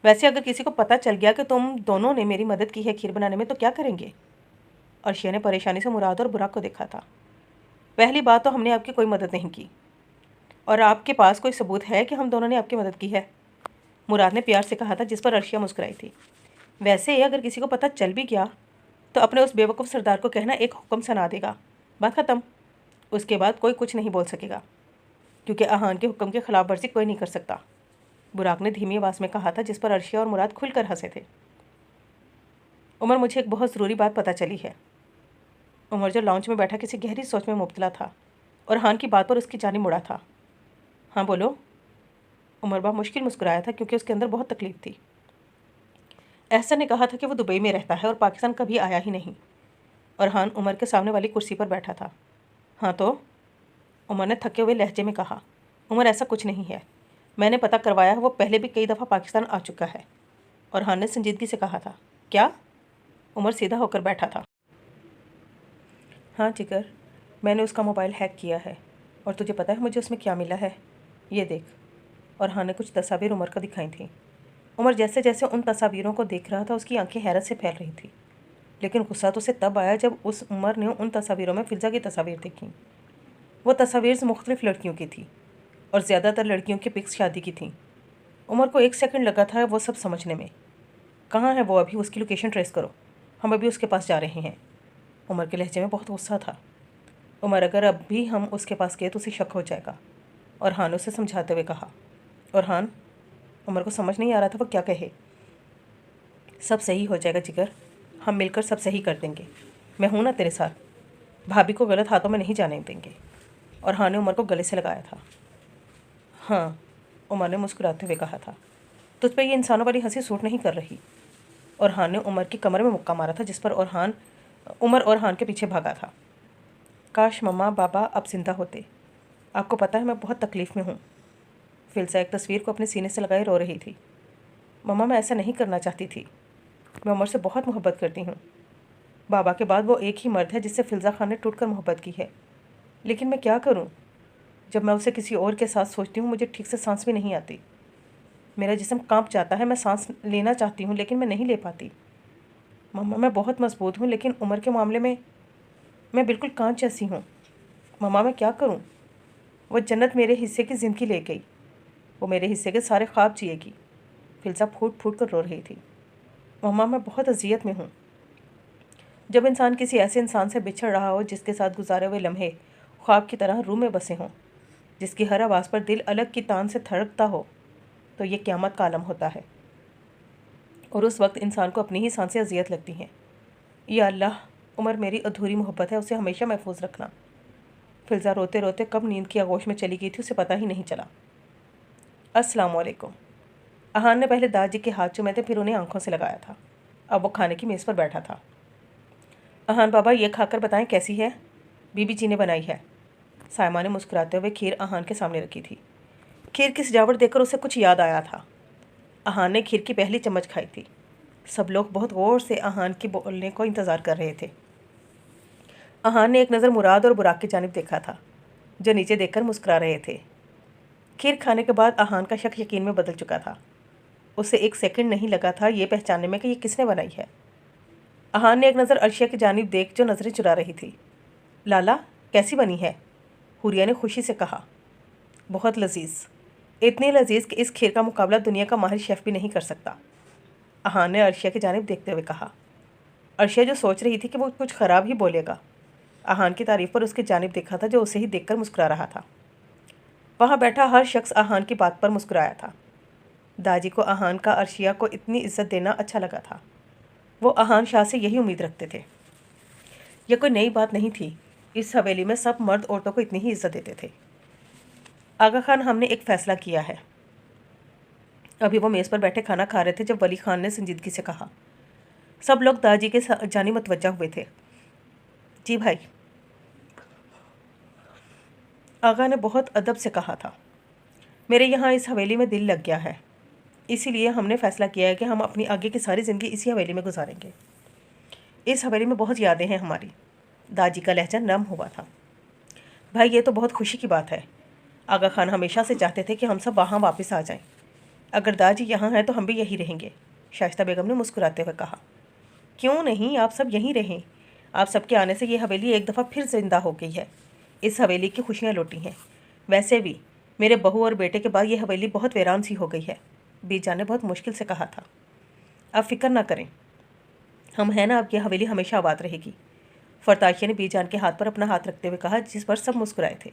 वैसे अगर किसी को पता चल गया कि तुम दोनों ने मेरी मदद की है खीर बनाने में, तो क्या करेंगे? अर्शिया ने परेशानी से मुराद और बुराक को देखा था। पहली बात तो हमने आपकी कोई मदद नहीं की, और आपके पास कोई सबूत है कि हम दोनों ने आपकी मदद की है? मुराद ने प्यार से कहा था, जिस पर अर्शिया मुस्कुराई थी। वैसे अगर किसी को पता चल भी गया तो अपने उस बेवकूफ़ सरदार को कहना एक हुक्म सुना देगा, बात ख़त्म। उसके बाद कोई कुछ नहीं बोल सकेगा, क्योंकि अहान के हुक्म की खिलाफ वर्जी कोई नहीं कर सकता, बुराक ने धीमी आवाज़ में कहा था, जिस पर अर्शिया और मुराद खुलकर हंसे थे। उमर, मुझे एक बहुत ज़रूरी बात पता चली है। उमर जो लाउंज में बैठा किसी गहरी सोच में मुब्तला था और हान की बात पर उसकी जानिब मुड़ा था। हाँ बोलो। उमर बा मुश्किल मुस्कुराया था, क्योंकि उसके अंदर बहुत तकलीफ थी। एहसन ने कहा था कि वो दुबई में रहता है और पाकिस्तान कभी आया ही नहीं, और हान उमर के सामने वाली कुर्सी पर बैठा था। हाँ तो? उमर ने थके हुए लहजे में कहा। उमर, ऐसा कुछ नहीं है, मैंने पता करवाया है, वो पहले भी कई दफ़ा पाकिस्तान आ चुका है। और हान ने संजीदगी से कहा था। क्या? उमर सीधा होकर बैठा था। हाँ जिगर, मैंने उसका मोबाइल हैक किया है, और तुझे पता है मुझे उसमें क्या मिला है? ये देख। और हान ने कुछ तस्वीर उमर को दिखाई थी। उमर जैसे जैसे उन तस्वीरों को देख रहा था, उसकी आंखें हैरत से फैल रही थी। लेकिन गुस्सा तो उसे तब आया जब उस उमर ने उन तस्वीरों में फ़िज़ा की तस्वीर देखी। वो तस्वीर मुख्तलिफ़ लड़कियों की थी, और ज़्यादातर लड़कियों की पिक्स शादी की थी। उमर को 1 सेकंड लगा था वो सब समझने में। कहाँ है वो अभी? उसकी लोकेशन ट्रेस करो, हम अभी उसके पास जा रहे हैं। उमर के लहजे में बहुत गुस्सा था। उमर, अगर अब भी हम उसके पास गए तो उसे शक हो जाएगा, और हान उसे समझाते हुए कहा। और हान? उमर को समझ नहीं आ रहा था वो क्या कहे। सब सही हो जाएगा जिगर, हम मिलकर सब सही कर देंगे। मैं हूँ ना तेरे साथ, भाभी को गलत हाथों में नहीं जाने देंगे। और हान ने उमर को गले से लगाया था। हाँ, उमर ने मुस्कुराते हुए कहा था। तुझ पर ये इंसानों वाली हंसी सूट नहीं कर रही। और हान ने उमर की कमर में मुक्का मारा था, जिस पर उमर और हान के पीछे भागा था। काश मम्मा बाबा अब जिंदा होते। आपको पता है मैं बहुत तकलीफ़ में हूँ। फिल्सा एक तस्वीर को अपने सीने से लगाए रो रही थी। मम्मा, मैं ऐसा नहीं करना चाहती थी। मैं उमर से बहुत मोहब्बत करती हूँ। बाबा के बाद वो एक ही मर्द है जिससे फिल्ज़ा खान ने टूटकर मोहब्बत की है। लेकिन मैं क्या करूँ? जब मैं उसे किसी और के साथ सोचती हूँ मुझे ठीक से सांस भी नहीं आती। मेरा जिस्म कांप जाता है। मैं सांस लेना चाहती हूँ लेकिन मैं नहीं ले पाती। मम्मा मैं बहुत मजबूत हूँ लेकिन उम्र के मामले में मैं बिल्कुल कांच जैसी हूँ। मम्मा मैं क्या करूँ? वो जन्नत मेरे हिस्से की ज़िंदगी ले गई। वो मेरे हिस्से के सारे ख्वाब जिएगी। फिल्सा फूट फूट कर रो रही थी। मम्मा मैं बहुत अजियत में हूँ। जब इंसान किसी ऐसे इंसान से बिछड़ रहा हो जिसके साथ गुजारे हुए लम्हे ख्वाब की तरह रूह में बसे हों, जिसकी हर आवाज़ पर दिल अलग की तान से धड़कता हो, तो ये क़यामत का आलम होता है। और उस वक्त इंसान को अपनी ही सांसें अजियत लगती हैं। या अल्लाह, उमर मेरी अधूरी मोहब्बत है, उसे हमेशा महफूज रखना। फिल्ज़ा रोते रोते कब नींद की आगोश में चली गई थी उसे पता ही नहीं चला। अस्सलाम वालेकुम। अहान ने पहले दादी के हाथ चूमे थे, फिर उन्हें आंखों से लगाया था। अब वो खाने की मेज़ पर बैठा था। अहान बाबा ये खाकर बताएं कैसी है? बीबी जी ने बनाई है। सायमा ने मुस्कुराते हुए खीर अहान के सामने रखी थी। खीर की सजावट देखकर उसे कुछ याद आया था। अहान ने खीर की पहली चम्मच खाई थी। सब लोग बहुत गौर से अहान के बोलने को इंतज़ार कर रहे थे। अहान ने एक नज़र मुराद और बुराक की जानिब देखा था, जो नीचे देखकर मुस्कुरा रहे थे। खीर खाने के बाद अहान का शक यकीन में बदल चुका था। उसे एक सेकंड नहीं लगा था ये पहचानने में कि ये किसने बनाई है। अहान ने एक नज़र अर्शिया की जानिब देख जो नज़रें चुरा रही थी। लाला कैसी बनी है? हुरिया ने खुशी से कहा। बहुत लजीज, इतनी लजीज कि इस खीर का मुकाबला दुनिया का माहिर शेफ़ भी नहीं कर सकता। अहान ने अर्शिया की जानिब देखते हुए कहा। अर्शिया जो सोच रही थी कि वो कुछ ख़राब ही बोलेगा, अहान की तारीफ़ पर उसकी जानिब देखा था जो उसे ही देखकर मुस्कुरा रहा था। वहाँ बैठा हर शख्स अहान की बात पर मुस्कुराया था। दादी को अहान का अर्शिया को इतनी इज्जत देना अच्छा लगा था। वो अहान शाह से यही उम्मीद रखते थे। यह कोई नई बात नहीं थी। इस हवेली में सब मर्द औरतों को इतनी ही इज्जत देते थे। आगा खान, हमने एक फ़ैसला किया है। अभी वो मेज़ पर बैठे खाना खा रहे थे जब वली खान ने संजीदगी से कहा। सब लोग दादी के जानिब मुतवज्जा हुए थे। जी भाई। आगा ने बहुत अदब से कहा था। मेरे यहाँ इस हवेली में दिल लग गया है, इसीलिए हमने फ़ैसला किया है कि हम अपनी आगे की सारी ज़िंदगी इसी हवेली में गुजारेंगे। इस हवेली में बहुत यादें हैं हमारी। दादी का लहजा नम हुआ था। भाई ये तो बहुत खुशी की बात है। आगा खान हमेशा से चाहते थे कि हम सब वहाँ वापस आ जाएं। अगर दादी यहाँ हैं तो हम भी यहीं रहेंगे। शाइस्ता बेगम ने मुस्कुराते हुए कहा। क्यों नहीं, आप सब यहीं रहें। आप सबके आने से ये हवेली एक दफ़ा फिर जिंदा हो गई है। इस हवेली की खुशियाँ लौटी हैं। वैसे भी मेरे बहू और बेटे के बाद ये हवेली बहुत वीरान सी हो गई है। बीजान ने बहुत मुश्किल से कहा था। आप फिक्र ना करें, हम हैं ना, अब यह हवेली हमेशा आबाद रहेगी। फरताशिया ने बीजान के हाथ पर अपना हाथ रखते हुए कहा, जिस पर सब मुस्कुराए थे।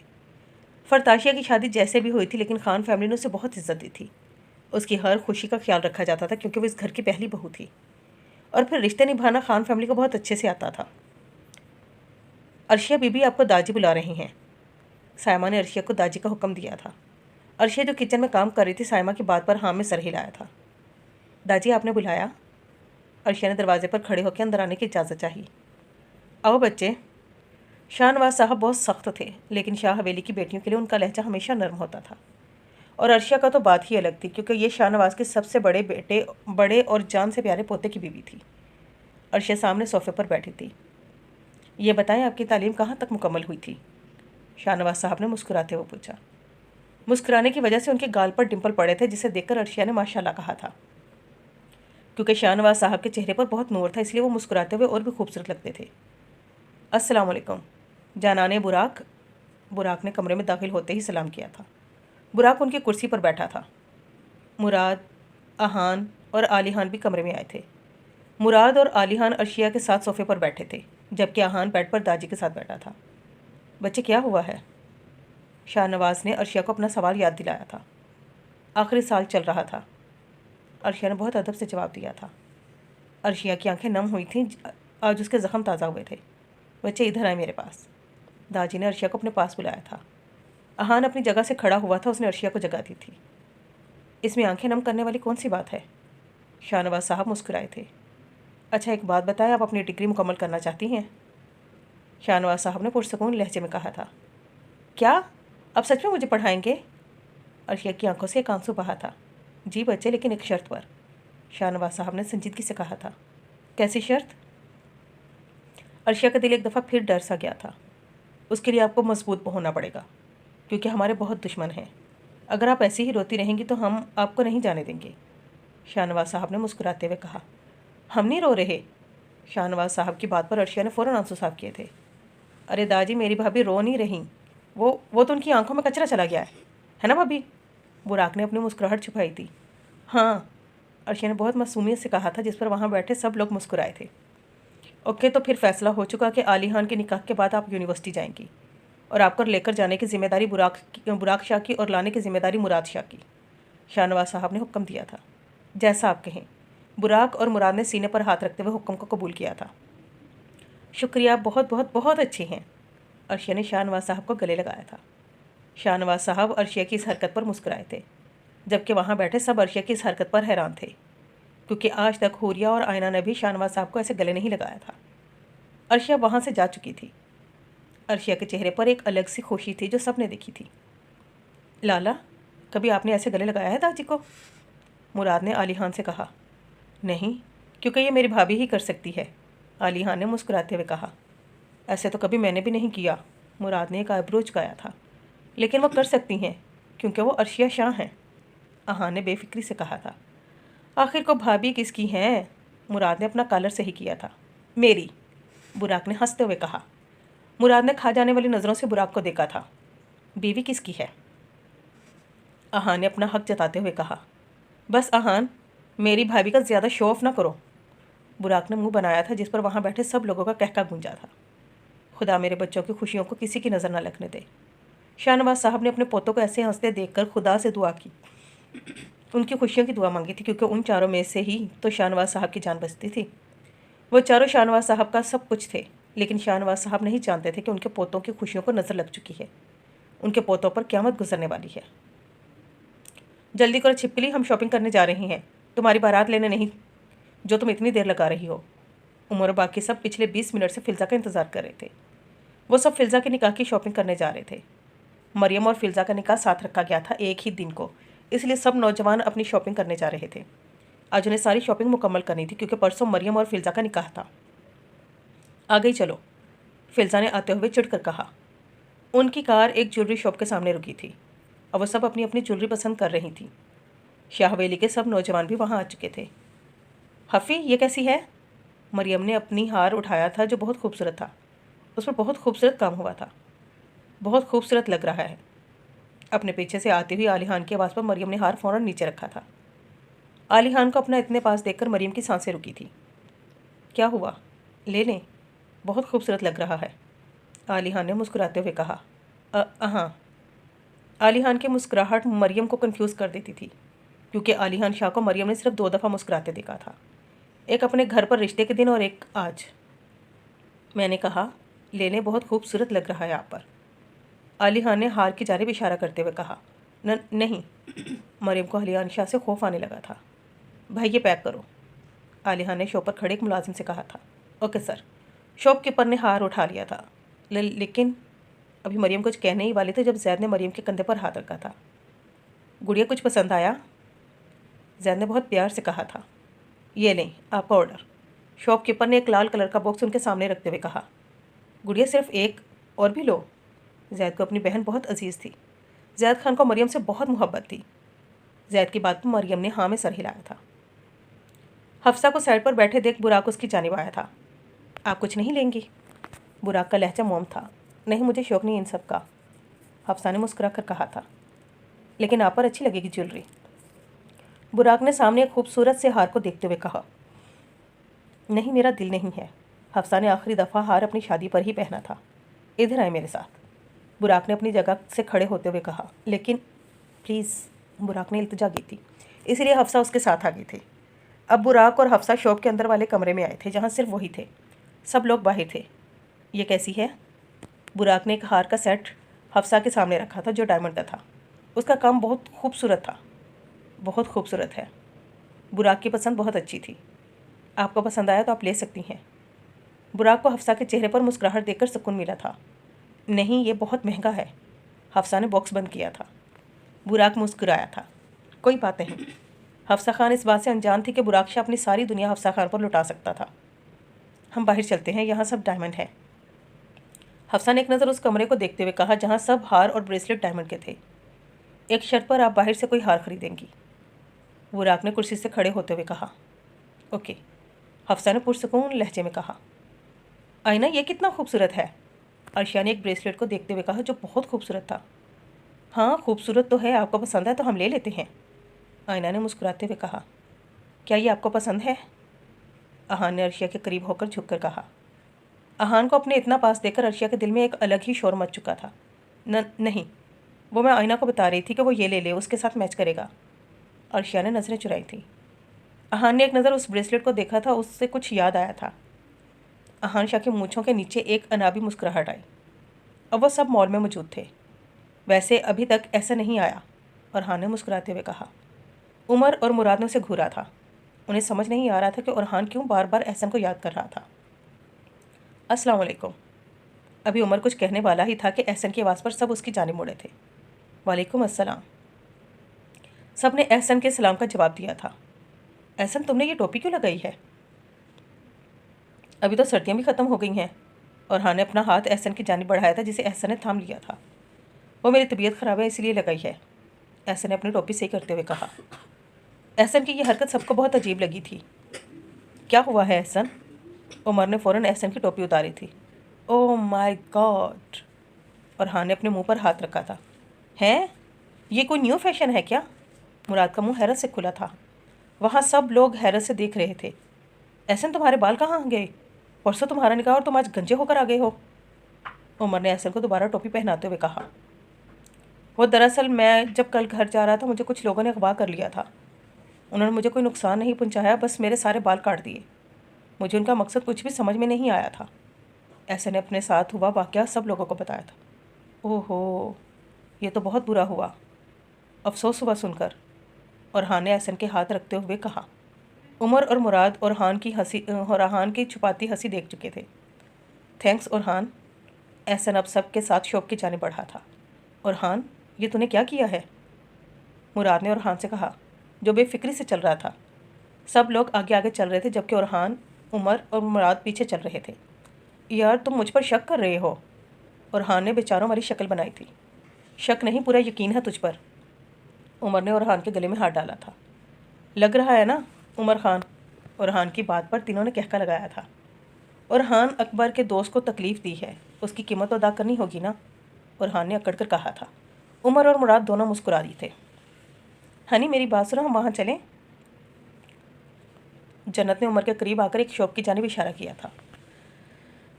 फरताशिया की शादी जैसे भी हुई थी, लेकिन खान फैमिली ने उसे बहुत इज्जत दी थी। उसकी हर खुशी का ख्याल रखा जाता था क्योंकि वो इस घर की पहली बहू थी। और फिर रिश्ते निभाना खान फैमिली को बहुत अच्छे से आता था। अर्शिया बीबी आपको दादी बुला रही हैं। सायमा ने अर्शिया को दादी का हुक्म दिया था। अर्शिया जो किचन में काम कर रही थी, सायमा की बात पर हाँ में सर हिलाया था। दादी आपने बुलाया? अर्शिया ने दरवाजे पर खड़े होकर अंदर आने की इजाज़त चाही। आओ बच्चे। शाहनवाज साहब बहुत सख्त थे, लेकिन शाह हवेली की बेटियों के लिए उनका लहजा हमेशा नर्म होता था। और अर्शिया का तो बात ही अलग थी, क्योंकि ये शाहनवाज के सबसे बड़े और जान से प्यारे पोते की बीवी थी। अर्शिया सामने सोफे पर बैठी थी। ये बताएं, आपकी तालीम कहाँ तक मुकम्मल हुई थी? शाहनवाज साहब ने मुस्कुराते हुए पूछा। मुस्कुराने की वजह से उनके गाल पर डिंपल पड़े थे, जिसे देखकर अर्शिया ने माशाल्लाह कहा था। क्योंकि शाहनवाज साहब के चेहरे पर बहुत नूर था, इसलिए वो मुस्कुराते हुए और भी खूबसूरत लगते थे। अस्सलाम वालेकुम जानाने बुराक। बुराक ने कमरे में दाखिल होते ही सलाम किया था। बुराक उनकी कुर्सी पर बैठा था। मुराद, अहान और आलिहान भी कमरे में आए थे। मुराद और आलिहान अर्शिया के साथ सोफे पर बैठे थे, जबकि अहान बेड पर दादी के साथ बैठा था। बच्चे क्या हुआ है? शाहनवाज ने अर्शिया को अपना सवाल याद दिलाया था। आखिरी साल चल रहा था। अर्शिया ने बहुत अदब से जवाब दिया था। अर्शिया की आंखें नम हुई थीं, आज उसके ज़ख्म ताज़ा हुए थे। बच्चे इधर आए मेरे पास। दादी ने अर्शिया को अपने पास बुलाया था। अहान अपनी जगह से खड़ा हुआ था, उसने अर्शिया को जगा दी थी। इसमें आंखें नम करने वाली कौन सी बात है? शाहनवाज साहब मुस्कुराए थे। अच्छा एक बात बताएं, आप अपनी डिग्री मुकम्मल करना चाहती हैं? शाहनवाज साहब ने पुरसकून लहजे में कहा था। क्या आप सच में मुझे पढ़ाएंगे? अर्शिया की आंखों से एक आंसू बहा था। जी बच्चे, लेकिन एक शर्त पर। शाहनवाज साहब ने संजीदगी से कहा था। कैसी शर्त? अर्शिया का दिल एक दफ़ा फिर डर सा गया था। उसके लिए आपको मजबूत होना पड़ेगा। क्योंकि हमारे बहुत दुश्मन हैं। अगर आप ऐसी ही रोती रहेंगी तो हम आपको नहीं जाने देंगे। शाहनवाज साहब ने मुस्कुराते हुए कहा। हम नहीं रो रहे। शाहनवाज साहब की बात पर अर्शिया ने फ़ौरन आंसू साफ किए थे। अरे दादी, मेरी भाभी रो नहीं रही, वो तो उनकी आंखों में कचरा चला गया है ना भाभी? बुराक ने अपनी मुस्कुराहट छुपाई थी। हाँ, अर्शिया ने बहुत मासूमियत से कहा था, जिस पर वहाँ बैठे सब लोग मुस्कुराए थे। ओके, तो फिर फैसला हो चुका कि आली खान के निकाह के बाद आप यूनिवर्सिटी जाएंगी और आपको लेकर जाने की जिम्मेदारी बुराक शाह की और लाने की जिम्मेदारी मुराद शाह की। शाहनवाज साहब ने हुक्म दिया था। जैसा आप कहें। बुराक और मुराद ने सीने पर हाथ रखते हुए हुक्म को कबूल किया था। शुक्रिया, बहुत बहुत बहुत अच्छे हैं। अर्शिया ने शाहनवाज साहब को गले लगाया था। शाहनवाज साहब अर्शिया की इस हरकत पर मुस्कुराए थे, जबकि वहाँ बैठे सब अर्शिया की इस हरकत पर हैरान थे, क्योंकि आज तक हुरिया और आयना ने भी शाहनवाज साहब को ऐसे गले नहीं लगाया था। अर्शिया वहाँ से जा चुकी थी। अर्शिया के चेहरे पर एक अलग सी खुशी थी जो सबने देखी थी। लाला, कभी आपने ऐसे गले लगाया है दादी को? मुराद ने आली खान से कहा। नहीं, क्योंकि ये मेरी भाभी ही कर सकती है, आली खान ने मुस्कुराते हुए कहा। ऐसे तो कभी मैंने भी नहीं किया, मुराद ने एक आईब्रो झुकाया था। लेकिन वो कर सकती हैं, क्योंकि वो अर्शिया शाह हैं, आहान ने बेफिक्री से कहा था। आखिर को भाभी किसकी हैं? मुराद ने अपना कॉलर सही किया था। मेरी, बुराक ने हंसते हुए कहा। मुराद ने खा जाने वाली नज़रों से बुराक को देखा था। बीवी किसकी है? आहान ने अपना हक जताते हुए कहा। बस आहान, मेरी भाभी का ज़्यादा शो ऑफ ना करो। बुराक ने मुंह बनाया था, जिस पर वहाँ बैठे सब लोगों का कहका गूंजा था। खुदा मेरे बच्चों की खुशियों को किसी की नज़र न लगने दे। शाहनवाज साहब ने अपने पोतों को ऐसे हंसते देखकर खुदा से दुआ की, उनकी खुशियों की दुआ मांगी थी, क्योंकि उन चारों में से ही तो शाहनवाज साहब की जान बचती थी। वो चारों शाहनवाज साहब का सब कुछ थे, लेकिन शाहनवाज साहब नहीं जानते थे कि उनके पोतों की खुशियों को नज़र लग चुकी है। उनके पोतों पर क़यामत गुजरने वाली है। जल्दी करो छिपकली, हम शॉपिंग करने जा रही हैं, तुम्हारी बारात लेने नहीं, जो तुम इतनी देर लगा रही हो। उमर और बाकी सब पिछले 20 मिनट से फ़िज़ा का इंतज़ार कर रहे थे। वो सब फ़िज़ा के निकाह की शॉपिंग करने जा रहे थे। मरियम और फ़िज़ा का निकाह साथ रखा गया था एक ही दिन को, इसलिए सब नौजवान अपनी शॉपिंग करने जा रहे थे। आज उन्हें सारी शॉपिंग मुकम्मल करनी थी, क्योंकि परसों मरियम और फ़िज़ा का निकाह था। आ गई चलो, फ़िज़ा ने आते हुए चिढ़कर कहा। उनकी कार एक ज्वेलरी शॉप के सामने रुकी थी और वो सब अपनी अपनी ज्वेलरी पसंद कर रही थी। शाह हवेली के सब नौजवान भी वहाँ आ चुके थे। हफ़ी, ये कैसी है? मरियम ने अपनी हार उठाया था, जो बहुत खूबसूरत था। उस पर बहुत खूबसूरत काम हुआ था। बहुत खूबसूरत लग रहा है। अपने पीछे से आती हुई आली खान की आवाज़ पर मरियम ने हार फ़ौरन नीचे रखा था। आली खान को अपना इतने पास देखकर मरियम की सांसें रुकी थी। क्या हुआ? ले लें, बहुत खूबसूरत लग रहा है, आली खान ने मुस्कुराते हुए कहा। हाँ। आली खान की मुस्कुराहट मरियम को कंफ्यूज कर देती थी, क्योंकि आली खान शाह को मरियम ने सिर्फ 2 दफ़ा मुस्कुराते देखा था, एक अपने घर पर रिश्ते के दिन और एक आज। मैंने कहा, लेने बहुत खूबसूरत लग रहा है आप पर, आली खान ने हार की जानिब इशारा करते हुए कहा। नहीं। मरियम को आली खान शाह से खौफ आने लगा था। भाई, ये पैक करो, आली खान ने शॉप पर खड़े एक मुलाजिम से कहा था। Okay sir. शॉपकीपर ने हार उठा लिया था, लेकिन अभी मरियम कुछ कहने ही वाली थी जब जैद ने मरियम के कंधे पर हाथ रखा था। गुड़िया, कुछ पसंद आया? जैद ने बहुत प्यार से कहा था। ये लें आपका ऑर्डर, शॉपकीपर ने एक लाल कलर का बॉक्स उनके सामने रखते हुए कहा। गुड़िया, सिर्फ एक और भी लो। जैद को अपनी बहन बहुत अजीज़ थी। जैद खान को मरियम से बहुत मोहब्बत थी। जैद की बात पर मरियम ने हाँ में सर हिलाया था। हफ्सा को साइड पर बैठे देख बुराक उसकी जानिब आया था। आप कुछ नहीं लेंगी? बुराक का लहजा मोम था। नहीं, मुझे शौक़ नहीं इन सब का, हफ्सा ने मुस्कुरा कर कहा था। लेकिन आप पर अच्छी लगेगी ज्वेलरी, बुराक ने सामने एक खूबसूरत से हार को देखते हुए कहा। नहीं, मेरा दिल नहीं है। हफ्सा ने आखिरी दफ़ा हार अपनी शादी पर ही पहना था। इधर आए मेरे साथ, बुराक ने अपनी जगह से खड़े होते हुए कहा। लेकिन प्लीज़, बुराक ने इल्तिजा की थी, इसलिए हफ्सा उसके साथ आ गई थी। अब बुराक और हफ्सा शॉप के अंदर वाले कमरे में आए थे, जहाँ सिर्फ वही थे, सब लोग बाहर थे। ये कैसी है? बुराक ने एक हार का सेट हफ्सा के सामने रखा था, जो डायमंड का था। उसका काम बहुत खूबसूरत था। बहुत खूबसूरत है, बुराक की पसंद बहुत अच्छी थी। आपको पसंद आया तो आप ले सकती हैं। बुराक को हफ्सा के चेहरे पर मुस्कुराहट देखकर सुकून मिला था। नहीं, ये बहुत महंगा है, हफ्सा ने बॉक्स बंद किया था। बुराक मुस्कुराया था। कोई बात नहीं। हफ्सा खान इस बात से अनजान थी कि बुराक शाह अपनी सारी दुनिया हफ्सा खान पर लुटा सकता था। हम बाहर चलते हैं, यहाँ सब डायमंड है। हफ्सा ने एक नज़र उस कमरे को देखते हुए कहा जहाँ सब हार और ब्रेसलेट डायमंड के थे। एक शर्त पर आप बाहर से कोई हार खरीदेंगी, बुराक ने कुर्सी से खड़े होते हुए कहा। ओके, हफ्सा ने पुरसकून लहजे में कहा। आईना ये कितना खूबसूरत है, अर्शिया ने एक ब्रेसलेट को देखते हुए कहा जो बहुत खूबसूरत था। हाँ खूबसूरत तो है, आपको पसंद है तो हम ले लेते हैं, आईना ने मुस्कुराते हुए कहा। क्या ये आपको पसंद है, आहान ने अर्शिया के करीब होकर झुककर कहा। आहान को अपने इतना पास देखकर अर्शिया के दिल में एक अलग ही शोर मच चुका था। नहीं, वो मैं आईना को बता रही थी कि वो ये ले ले, उसके साथ मैच करेगा, अर्शिया ने नज़रें चुराई थी। आहान ने एक नज़र उस ब्रेसलेट को देखा था, उससे कुछ याद आया था। आहान शाह की मूँछों के नीचे एक अनाबी मुस्कुराहट आई। अब वो सब मॉल में मौजूद थे। वैसे अभी तक ऐसा नहीं आया, अरहान ने मुस्कुराते हुए कहा। उमर और मुराद ने उसे घूरा था। उन्हें समझ नहीं आ रहा था कि अरहान क्यों बार बार एहसन को याद कर रहा था। अस्सलाम वालेकुम। अभी उमर कुछ कहने वाला ही था कि एहसन की आवाज़ पर सब उसकी जानिब मुड़े थे। वालेकुम अस्सलाम। सब ने एहसन के सलाम का जवाब दिया था। एहसन, तुमने ये टोपी क्यों लगाई है? अभी तो सर्दियाँ भी ख़त्म हो गई हैं। अरहान ने अपना हाथ एहसन की जानिब बढ़ाया था जिसे एहसन ने थाम लिया था। वो मेरी तबीयत ख़राब है इसलिए लगाई है, एहसन ने अपनी टोपी सही करते हुए कहा। एहसन की यह हरकत सबको बहुत अजीब लगी थी। क्या हुआ है एहसन? उमर ने फ़ौरन एहसन की टोपी उतारी थी। ओह माय गॉड, अरहान ने अपने मुंह पर हाथ रखा था। हैं, ये कोई न्यू फैशन है क्या? मुराद का मुंह हैरत से खुला था। वहाँ सब लोग हैरत से देख रहे थे। एहसन, तुम्हारे बाल कहाँ गए? परसों तुम्हारा निकाह और तुम आज गंजे होकर आ गए हो, उमर ने एहसन को दोबारा टोपी पहनाते हुए कहा। वो दरअसल मैं जब कल घर जा रहा था मुझे कुछ लोगों ने अगवा कर लिया था। उन्होंने मुझे कोई नुकसान नहीं पहुंचाया, बस मेरे सारे बाल काट दिए। मुझे उनका मकसद कुछ भी समझ में नहीं आया था। ऐसे ने अपने साथ हुआ वाक़या सब लोगों को बताया था। ओहो, ये तो बहुत बुरा हुआ, अफसोस हुआ सुनकर, अरहान ने एहसन के हाथ रखते हुए कहा। उमर और मुराद अरहान की छुपाती हंसी देख चुके थे। थैंक्स अरहान, एहसन अब सब के साथ शौक की जानिब बढ़ा था। अरहान, ये तूने क्या किया है? मुराद ने अरहान से कहा, जो बेफिक्री से चल रहा था। सब लोग आगे आगे चल रहे थे जबकि अरहान, उमर और मुराद पीछे चल रहे थे। यार तुम मुझ पर शक कर रहे हो, अरहान ने बेचारों वाली शक्ल बनाई थी। शक नहीं, पूरा यकीन है तुझ पर, उमर ने अरहान के गले में हाथ डाला था। लग रहा है ना उमर खान, अरहान की बात पर तीनों ने कहका लगाया था। अरहान अकबर के दोस्त को तकलीफ़ दी है, उसकी कीमत तो अदा करनी होगी ना, अरहान ने अकड़ कर कहा था। उमर और मुराद दोनों मुस्कुरा रही थे। हनी मेरी बात सुनो, हम वहाँ चलें? जन्नत ने उमर के करीब आकर एक शॉप की जानिब इशारा किया था।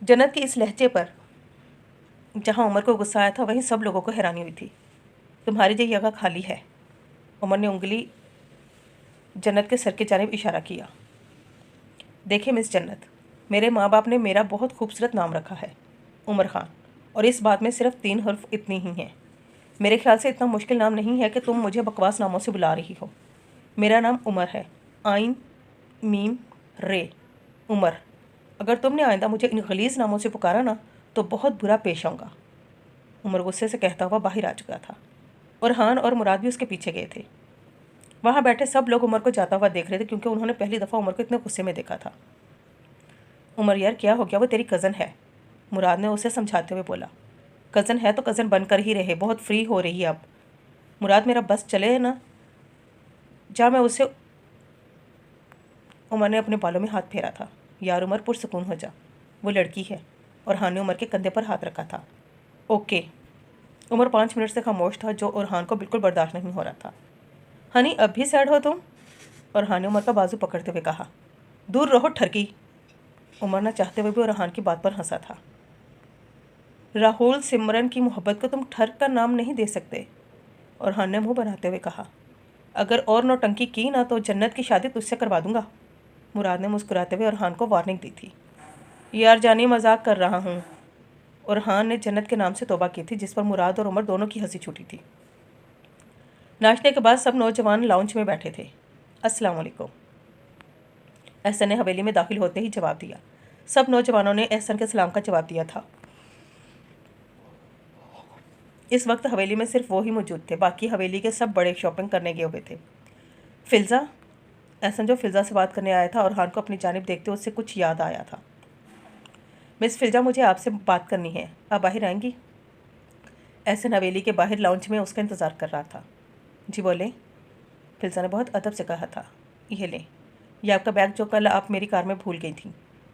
जन्नत के इस लहजे पर जहाँ उमर को गुस्सा आया था वहीं सब लोगों को हैरानी हुई थी। तुम्हारी जगह खाली है, उमर ने उंगली जन्नत के सर की जानिब इशारा किया। देखिए मिस जन्नत, मेरे माँ बाप ने मेरा बहुत खूबसूरत नाम रखा है, उमर खान, और इस बात में सिर्फ 3 हर्फ इतनी ही हैं। मेरे ख्याल से इतना मुश्किल नाम नहीं है कि तुम मुझे बकवास नामों से बुला रही हो। मेरा नाम उमर है, आइन मीम रे, उमर। अगर तुमने आइंदा मुझे इन गलीज़ नामों से पुकारा ना तो बहुत बुरा पेश आऊँगा, उमर गुस्से से कहता हुआ बाहर आ चुका था। अरहान और मुराद भी उसके पीछे गए थे। वहाँ बैठे सब लोग उमर को जाता हुआ देख रहे थे क्योंकि उन्होंने पहली दफ़ा उमर को इतने गुस्से में देखा था। उमर यार क्या हो गया, वो तेरी कज़न है, मुराद ने उसे समझाते हुए बोला। कज़न है तो कज़न बनकर ही रहे, बहुत फ्री हो रही है अब। मुराद मेरा बस चले ना, जा मैं उसे, उमर ने अपने बालों में हाथ फेरा था। यार उमर पुरसकून हो जा, वो लड़की है, और अरहान ने उमर के कंधे पर हाथ रखा था। ओके, उमर 5 मिनट से खामोश था जो अरहान को बिल्कुल बर्दाश्त नहीं हो रहा था। हनी अब भी सैड हो तुम, अरहान ने उमर का बाजू पकड़ते हुए कहा। दूर रहो ठरकी, उमर न चाहते हुए भी अरहान की बात पर हंसा था। राहुल सिमरन की मोहब्बत को तुम ठर्क का नाम नहीं दे सकते, अरहान ने मुंह बनाते हुए कहा। अगर और नौटंकी की ना तो जन्नत की शादी तुझसे करवा दूंगा, मुराद ने मुस्कुराते हुए अरहान को वार्निंग दी थी। यार जानी मजाक कर रहा हूँ, अरहान ने जन्नत के नाम से तौबा की थी जिस पर मुराद और उमर दोनों की हंसी छूटी थी। नाश्ते के बाद सब नौजवान लाउंज में बैठे थे। अस्सलाम वालेकुम, एहसन ने हवेली में दाखिल होते ही जवाब दिया। सब नौजवानों ने एहसन के सलाम का जवाब दिया था। इस वक्त हवेली में सिर्फ वो ही मौजूद थे, बाकी हवेली के सब बड़े शॉपिंग करने गए हुए थे। फिल्ज़ा, एहसन जो फिल्ज़ा से बात करने आया था, अरहान को अपनी जानिब देखते उससे कुछ याद आया था। मिस फिल्जा, मुझे आपसे बात करनी है, आप बाहर आएंगी? एहसन हवेली के बाहर लाउंज में उसका इंतज़ार कर रहा था। जी बोले, फिल्जा ने बहुत अदब से कहा था। ये लें, यह आपका बैग जो कल आप मेरी कार में भूल गई थी,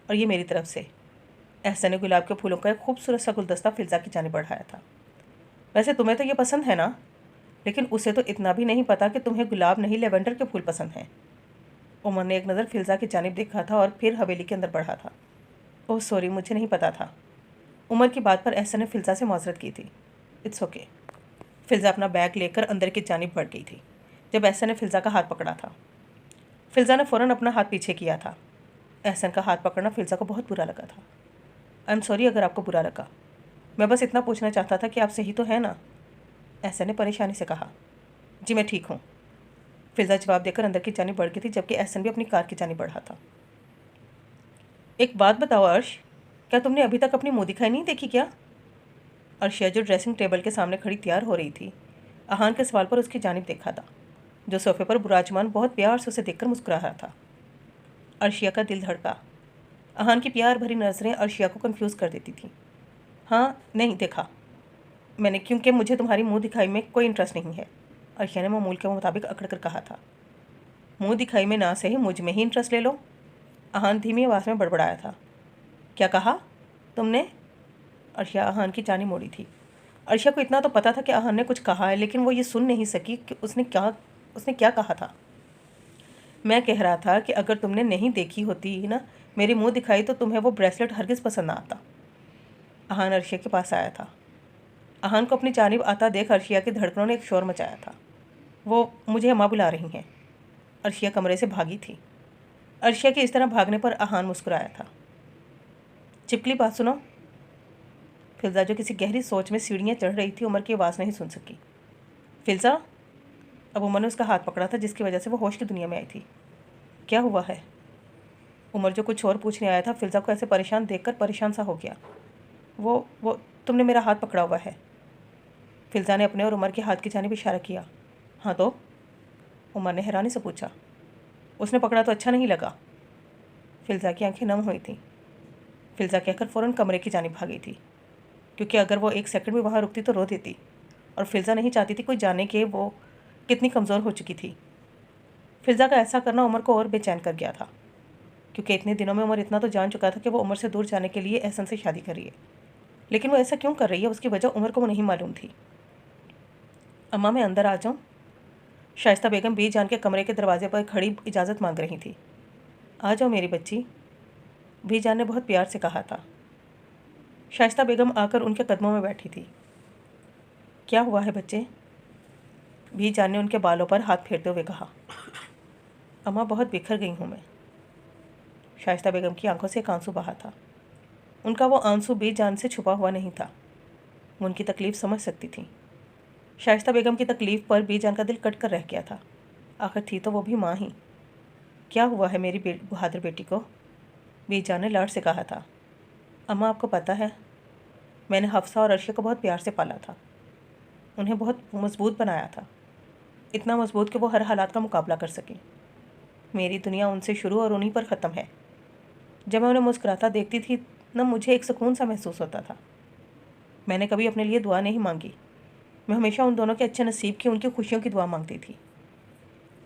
और ये मेरी तरफ से। एहसन ने गुलाब के फूलों का एक खूबसूरत सा गुलदस्ता फिल्जा की जानिब बढ़ाया था। वैसे तुम्हें तो ये पसंद है ना, लेकिन उसे तो इतना भी नहीं पता कि तुम्हें गुलाब नहीं लेवेंडर के फूल पसंद हैं। उमर ने एक नज़र फिल्जा की जानिब देखा था और फिर हवेली के अंदर बढ़ा था। ओह सॉरी, मुझे नहीं पता था। उमर की बात पर एहसन ने फिल्जा से माजरत की थी। It's okay. फिल्जा अपना बैग लेकर अंदर की जानिब बढ़ गई थी जब एहसन ने फिल्जा का हाथ पकड़ा था। फिल्जा ने फ़ौरन अपना हाथ पीछे किया था। एहसन का हाथ पकड़ना फिल्जा को बहुत बुरा लगा था। आई एम सॉरी अगर आपको बुरा लगा, मैं बस इतना पूछना चाहता था कि आप सही तो है ना? एहसन ने परेशानी से कहा। जी मैं ठीक हूँ। फिल्जा जवाब देकर अंदर की जानिब बढ़ गई थी, जबकि एहसन भी अपनी कार की जानिब बढ़ा था। एक बात बताओ अर्श, क्या तुमने अभी तक अपनी मुँह दिखाई नहीं देखी क्या? अर्शिया जो ड्रेसिंग टेबल के सामने खड़ी तैयार हो रही थी, अहान के सवाल पर उसकी जानिब देखा था, जो सोफे पर बुराजमान बहुत प्यार से उसे देखकर मुस्कुरा रहा था। अर्शिया का दिल धड़का। अहान की प्यार भरी नज़रें अर्शिया को कंफ्यूज कर देती थी। हाँ, नहीं देखा मैंने, क्योंकि मुझे तुम्हारी मुंह दिखाई में कोई इंटरेस्ट नहीं है, अर्शिया ने मामूल के मुताबिक अकड़ कर कहा था। मुंह दिखाई में ना सही मुझ में ही इंटरेस्ट ले लो, अहान धीमी आवाज़ में बड़बड़ाया था। क्या कहा तुमने? अर्शिया अहान की जानिब मोड़ी थी। अर्शिया को इतना तो पता था कि अहान ने कुछ कहा है, लेकिन वो ये सुन नहीं सकी कि उसने क्या कहा था। मैं कह रहा था कि अगर तुमने नहीं देखी होती ना मेरी मुंह दिखाई तो तुम्हें वो ब्रेसलेट हरगिज़ पसंद ना आता। अहान अर्शिया के पास आया था। अहान को अपनी जानिब आता देख अर्शिया की धड़कनों ने एक शोर मचाया था। वो मुझे अम्मा बुला रही हैं। अर्शिया कमरे से भागी थी। अर्शिया के इस तरह भागने पर अहान मुस्कुराया था। चिपकली बात सुनो। फिल्जा जो किसी गहरी सोच में सीढ़ियाँ चढ़ रही थी, उमर की आवाज़ नहीं सुन सकी। फिल्जा, अब उमर ने उसका हाथ पकड़ा था, जिसकी वजह से वो होश की दुनिया में आई थी। क्या हुआ है? उमर जो कुछ और पूछने आया था, फिल्जा को ऐसे परेशान देखकर परेशान सा हो गया। वो तुमने मेरा हाथ पकड़ा हुआ है। फिल्जा ने अपने और उमर के हाथ की जानिब इशारा किया। हाँ तो? उमर ने हैरानी से पूछा। उसने पकड़ा तो अच्छा नहीं लगा। फिल्जा की आंखें नम हुई थीं। फिल्जा कहकर फ़ौरन कमरे की जानिब भागी थी, क्योंकि अगर वो एक सेकंड भी वहाँ रुकती तो रो देती, और फिल्जा नहीं चाहती थी कोई जाने कि वो कितनी कमज़ोर हो चुकी थी। फिल्जा का ऐसा करना उमर को और बेचैन कर गया था, क्योंकि इतने दिनों में उमर इतना तो जान चुका था कि वो उमर से दूर जाने के लिए एहसन से शादी कर रही है, लेकिन वो ऐसा क्यों कर रही है उसकी वजह उमर को वो नहीं मालूम थी। अम्मा मैं अंदर आ जाऊँ? शाइस्ता बेगम बीजान के कमरे के दरवाजे पर खड़ी इजाज़त मांग रही थी। आ जाओ मेरी बच्ची, बीजान ने बहुत प्यार से कहा था। शाइस्ता बेगम आकर उनके कदमों में बैठी थी। क्या हुआ है बच्चे? बीजान ने उनके बालों पर हाथ फेरते हुए कहा। अम्मा बहुत बिखर गई हूँ मैं। शाइस्ता बेगम की आंखों से एक आंसू बहा था। उनका वो आंसू बीजान से छुपा हुआ नहीं था। वो उनकी तकलीफ़ समझ सकती थी। शाइस्ता बेगम की तकलीफ़ पर बीजान का दिल कट कर रह गया था। आखिर थी तो वो भी माँ ही। क्या हुआ है मेरी बहादुर बेटी को? बीजान ने लाड से कहा था। अम्मा आपको पता है, मैंने हफ्सा और अर्शिया को बहुत प्यार से पाला था, उन्हें बहुत मजबूत बनाया था, इतना मजबूत कि वो हर हालात का मुकाबला कर सकें। मेरी दुनिया उनसे शुरू और उन्हीं पर ख़त्म है। जब मैं उन्हें मुस्कुराता देखती थी न, मुझे एक सुकून सा महसूस होता था। मैंने कभी अपने लिए दुआ नहीं मांगी। मैं हमेशा उन दोनों के अच्छे नसीब की, उनकी खुशियों की दुआ मांगती थी।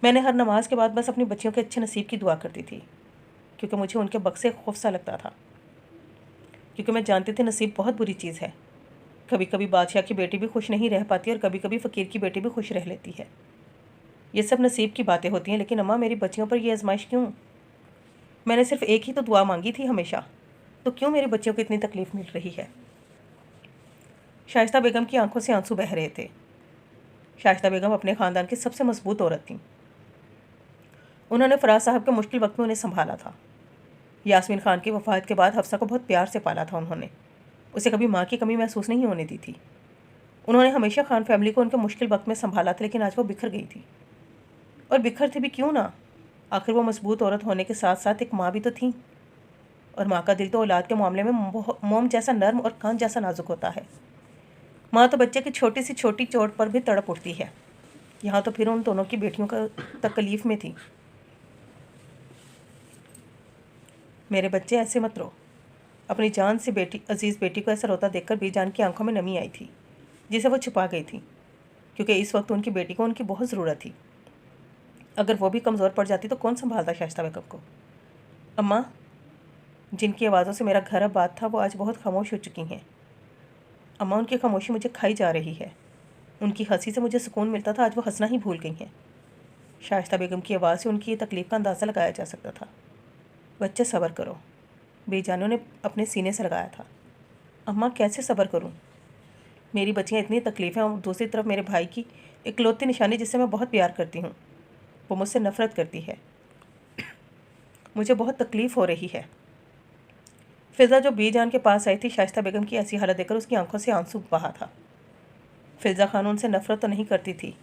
मैंने हर नमाज के बाद बस अपनी बच्चियों के अच्छे नसीब की दुआ करती थी, क्योंकि मुझे उनके बक से खौफ सा लगता था, क्योंकि मैं जानती थी नसीब बहुत बुरी चीज़ है। कभी कभी बादशाह की बेटी भी खुश नहीं रह पाती और कभी कभी फ़कीर की बेटी भी खुश रह लेती है। ये सब नसीब की बातें होती हैं, लेकिन अम्मा मेरी बच्चियों पर यह आजमाइश क्यों? मैंने सिर्फ एक ही तो दुआ मांगी थी हमेशा, तो क्यों मेरी बच्चियों को इतनी तकलीफ़ मिल रही है? शाइस्ता बेगम की आंखों से आंसू बह रहे थे। शाइस्ता बेगम अपने ख़ानदान की सबसे मजबूत औरत थीं। उन्होंने फराज साहब के मुश्किल वक्त में उन्हें संभाला था। यास्मीन खान की वफ़ात के बाद हफ्सा को बहुत प्यार से पाला था उन्होंने। उसे कभी माँ की कमी महसूस नहीं होने दी थी। उन्होंने हमेशा खान फैमिली को उनके मुश्किल वक्त में संभाला था, लेकिन आज वो बिखर गई थी। और बिखर थी भी क्यों ना, आखिर वो मजबूत औरत होने के साथ साथ एक माँ भी तो थी, और माँ का दिल तो औलाद के मामले में मोम जैसा नर्म और कान जैसा नाजुक होता है। माँ तो बच्चे की छोटी सी छोटी चोट पर भी तड़प उठती है। यहाँ तो फिर उन दोनों की बेटियों का तकलीफ़ में थी। मेरे बच्चे ऐसे मत रो, अपनी जान से अजीज़ बेटी को ऐसा रोता देखकर बेजान की आंखों में नमी आई थी, जिसे वो छुपा गई थी, क्योंकि इस वक्त उनकी बेटी को उनकी बहुत ज़रूरत थी। अगर वो भी कमज़ोर पड़ जाती तो कौन संभालता शाइस्ता बेगम को। अम्मा, जिनकी आवाज़ों से मेरा घर आबाद था, वो आज बहुत खामोश हो चुकी हैं। अम्मा, उनकी खामोशी मुझे खाई जा रही है। उनकी हंसी से मुझे सुकून मिलता था, आज वो हंसना ही भूल गई हैं। शाइस्ता बेगम की आवाज़ से उनकी तकलीफ़ का अंदाज़ा लगाया जा सकता था। बच्चे, सब्र करो, बेजानों ने अपने सीने से लगाया था। अम्मा, कैसे सब्र करूं? मेरी बच्चियां इतनी तकलीफ़ें, और दूसरी तरफ मेरे भाई की इकलौती निशानी जिससे मैं बहुत प्यार करती हूँ, वो मुझसे नफ़रत करती है। मुझे बहुत तकलीफ़ हो रही है। फ़िज़ा जो बेजान के पास आई थी, शाइस्ता बेगम की ऐसी हालत देखकर उसकी आंखों से आंसू बहा था। फ़िज़ा खानून से नफ़रत तो नहीं करती थी,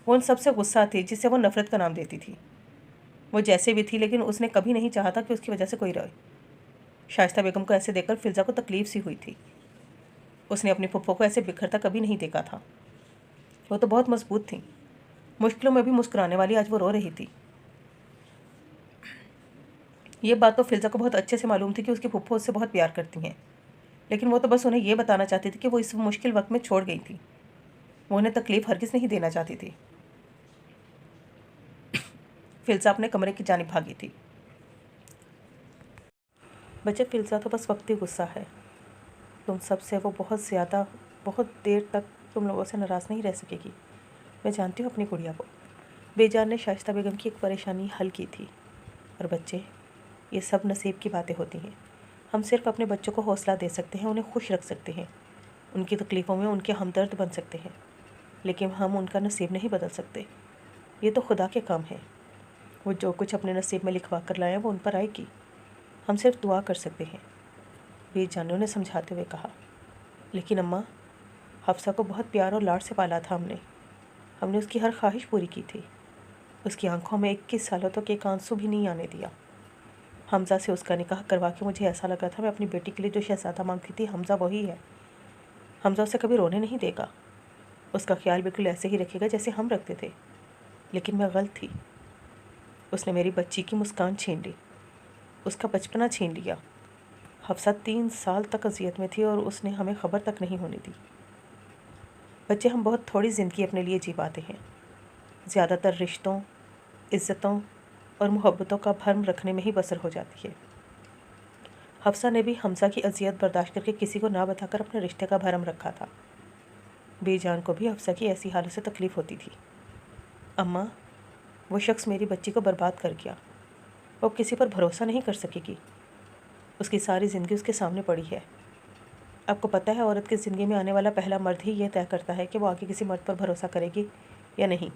वो उन सबसे गुस्सा थी जिसे वो नफ़रत का नाम देती थी। वो जैसे भी थी, लेकिन उसने कभी नहीं चाहा था कि उसकी वजह से कोई रोए। शाइस्ता बेगम को ऐसे देखकर फ़िज़ा को तकलीफ़ सी हुई थी। उसने अपनी फुफ्फो को ऐसे बिखरता कभी नहीं देखा था। वो तो बहुत मजबूत थी, मुश्किलों में भी मुस्कुराने वाली, आज वो रो रही थी। ये बात तो फ़िज़ा को बहुत अच्छे से मालूम थी कि उसकी फुफ्फो उससे बहुत प्यार करती हैं, लेकिन वो तो बस उन्हें ये बताना चाहती थी कि वो इस मुश्किल वक्त में छोड़ गई थी। वो उन्हें तकलीफ़ हरगिज़ नहीं देना चाहती थी। फ़िज़ा अपने कमरे की जानिब भागी थी। बच्चे, फ़िज़ा तो बस वक्ती गुस्सा है। तुम सबसे वो बहुत ज़्यादा, बहुत देर तक तुम लोगों से नाराज़ नहीं रह सकेगी। मैं जानती हूँ अपनी गुड़िया को। बेजान ने शाइस्ता बेगम की एक परेशानी हल की थी। और बच्चे, ये सब नसीब की बातें होती हैं। हम सिर्फ अपने बच्चों को हौसला दे सकते हैं, उन्हें खुश रख सकते हैं, उनकी तकलीफ़ों में उनके हमदर्द बन सकते हैं, लेकिन हम उनका नसीब नहीं बदल सकते। ये तो खुदा के काम है। वो जो कुछ अपने नसीब में लिखवा कर लाए वो उन पर आएगी। हम सिर्फ दुआ कर सकते हैं, बेजानों ने समझाते हुए कहा। लेकिन अम्मा, हफ्सा को बहुत प्यार और लाड से पाला था हमने उसकी हर ख्वाहिश पूरी की थी। उसकी आंखों में 21 सालों तक एक आंसू भी नहीं आने दिया। हमज़ा से उसका निकाह करवा के मुझे ऐसा लगा था मैं अपनी बेटी के लिए जो शहज़ादा मांगती थी, हमज़ा वही है। हमज़ा उसे कभी रोने नहीं देगा, उसका ख्याल बिल्कुल ऐसे ही रखेगा जैसे हम रखते थे। लेकिन मैं गलत थी। उसने मेरी बच्ची की मुस्कान छीन ली, उसका बचपना छीन लिया। हफ्सा 3 साल तक अजियत में थी और उसने हमें ख़बर तक नहीं होने दी। बच्चे, हम बहुत थोड़ी ज़िंदगी अपने लिए जी पाते हैं। ज़्यादातर रिश्तों, इज़्ज़तों और मोहब्बतों का भरम रखने में ही बसर हो जाती है। हफ्सा ने भी हमज़ा की अजियत बर्दाश्त करके किसी को ना बताकर अपने रिश्ते का भरम रखा था। बेजान को भी हफ्सा की ऐसी हालत से तकलीफ़ होती थी। अम्मा, वो शख्स मेरी बच्ची को बर्बाद कर गया। वो किसी पर भरोसा नहीं कर सकेगी। उसकी सारी ज़िंदगी उसके सामने पड़ी है। आपको पता है, औरत की ज़िंदगी में आने वाला पहला मर्द ही यह तय करता है कि वो आगे किसी मर्द पर भरोसा करेगी या नहीं।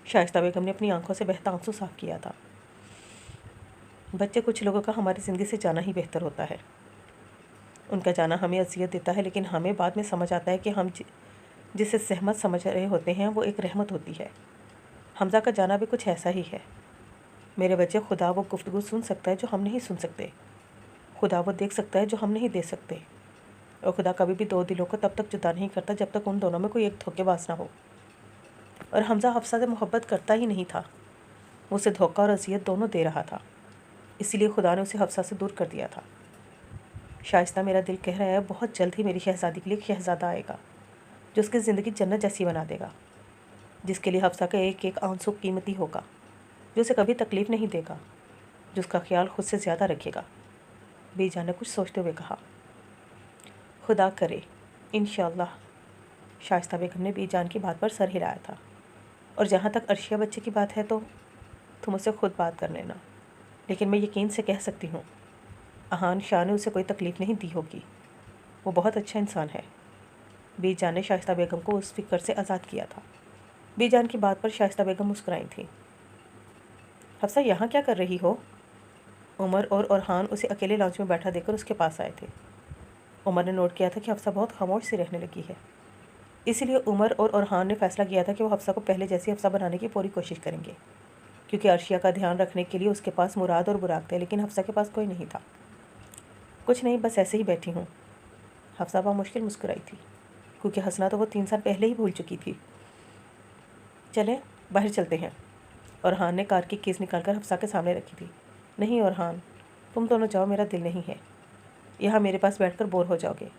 शाइस्ता बेगम ने अपनी आंखों से बहता आंसू साफ किया था। बच्चे, कुछ लोगों का हमारी ज़िंदगी से जाना ही बेहतर होता है। उनका जाना हमें अज़ियत देता है, लेकिन हमें बाद में समझ आता है कि हम जिसे सहमत समझ रहे होते हैं वो एक रहमत होती है। हमज़ा का जाना भी कुछ ऐसा ही है। मेरे बच्चे, खुदा वो गुफ्तगू सुन सकता है जो हम नहीं सुन सकते। खुदा वो देख सकता है जो हम नहीं देख सकते। और खुदा कभी भी दो दिलों को तब तक जुदा नहीं करता जब तक उन दोनों में कोई एक धोखेबाज ना हो। और हमज़ा हफ्सा से मोहब्बत करता ही नहीं था, वो उसे धोखा और अजियत दोनों दे रहा था। इसीलिए खुदा ने उसे हफ्सा से दूर कर दिया था। शाइस्ता, मेरा दिल कह रहा है बहुत जल्द ही मेरी शहज़ादी के लिए एक शहज़ादा आएगा जो उसकी ज़िंदगी जन्नत जैसी बना देगा, जिसके लिए हफ्सा का एक एक आंसू कीमती होगा, जो उसे कभी तकलीफ़ नहीं देगा, जो उसका ख्याल खुद से ज़्यादा रखेगा। बेजान ने कुछ सोचते हुए कहा। खुदा करे, इंशाअल्लाह। शाइस्ता बेगम ने बेजान की बात पर सर हिलाया था। और जहाँ तक अर्शिया बच्चे की बात है तो तुम उससे खुद बात कर लेना, लेकिन मैं यकीन से कह सकती हूँ अहान शाह ने उसे कोई तकलीफ़ नहीं दी होगी। वो बहुत अच्छा इंसान है। बेजान ने शाइस्ता बेगम को उस फिक्र से आज़ाद किया था। बेजान की बात पर शाइस्ता बेगम मुस्कुराई थी। हफ्सा, यहाँ क्या कर रही हो? उमर और अरहान उसे अकेले लॉन्च में बैठा देकर उसके पास आए थे। उमर ने नोट किया था कि हफ्सा बहुत खामोश सी रहने लगी है, इसीलिए उमर और अरहान ने फैसला किया था कि वो हफ्सा को पहले जैसी हफ्सा बनाने की पूरी कोशिश करेंगे, क्योंकि अर्शिया का ध्यान रखने के लिए उसके पास मुराद और बुराक थे, लेकिन हफ्सा के पास कोई नहीं था। कुछ नहीं, बस ऐसे ही बैठी हूँ। हफ्सा बहुत मुश्किल मुस्कुराई थी, क्योंकि हंसना तो वो 3 साल पहले ही भूल चुकी थी। चलें, बाहर चलते हैं। अरहान ने कार की कीज़ निकालकर हफ्सा के सामने रखी थी। नहीं अरहान, तुम दोनों जाओ, मेरा दिल नहीं है, यहाँ मेरे पास बैठकर बोर हो जाओगे,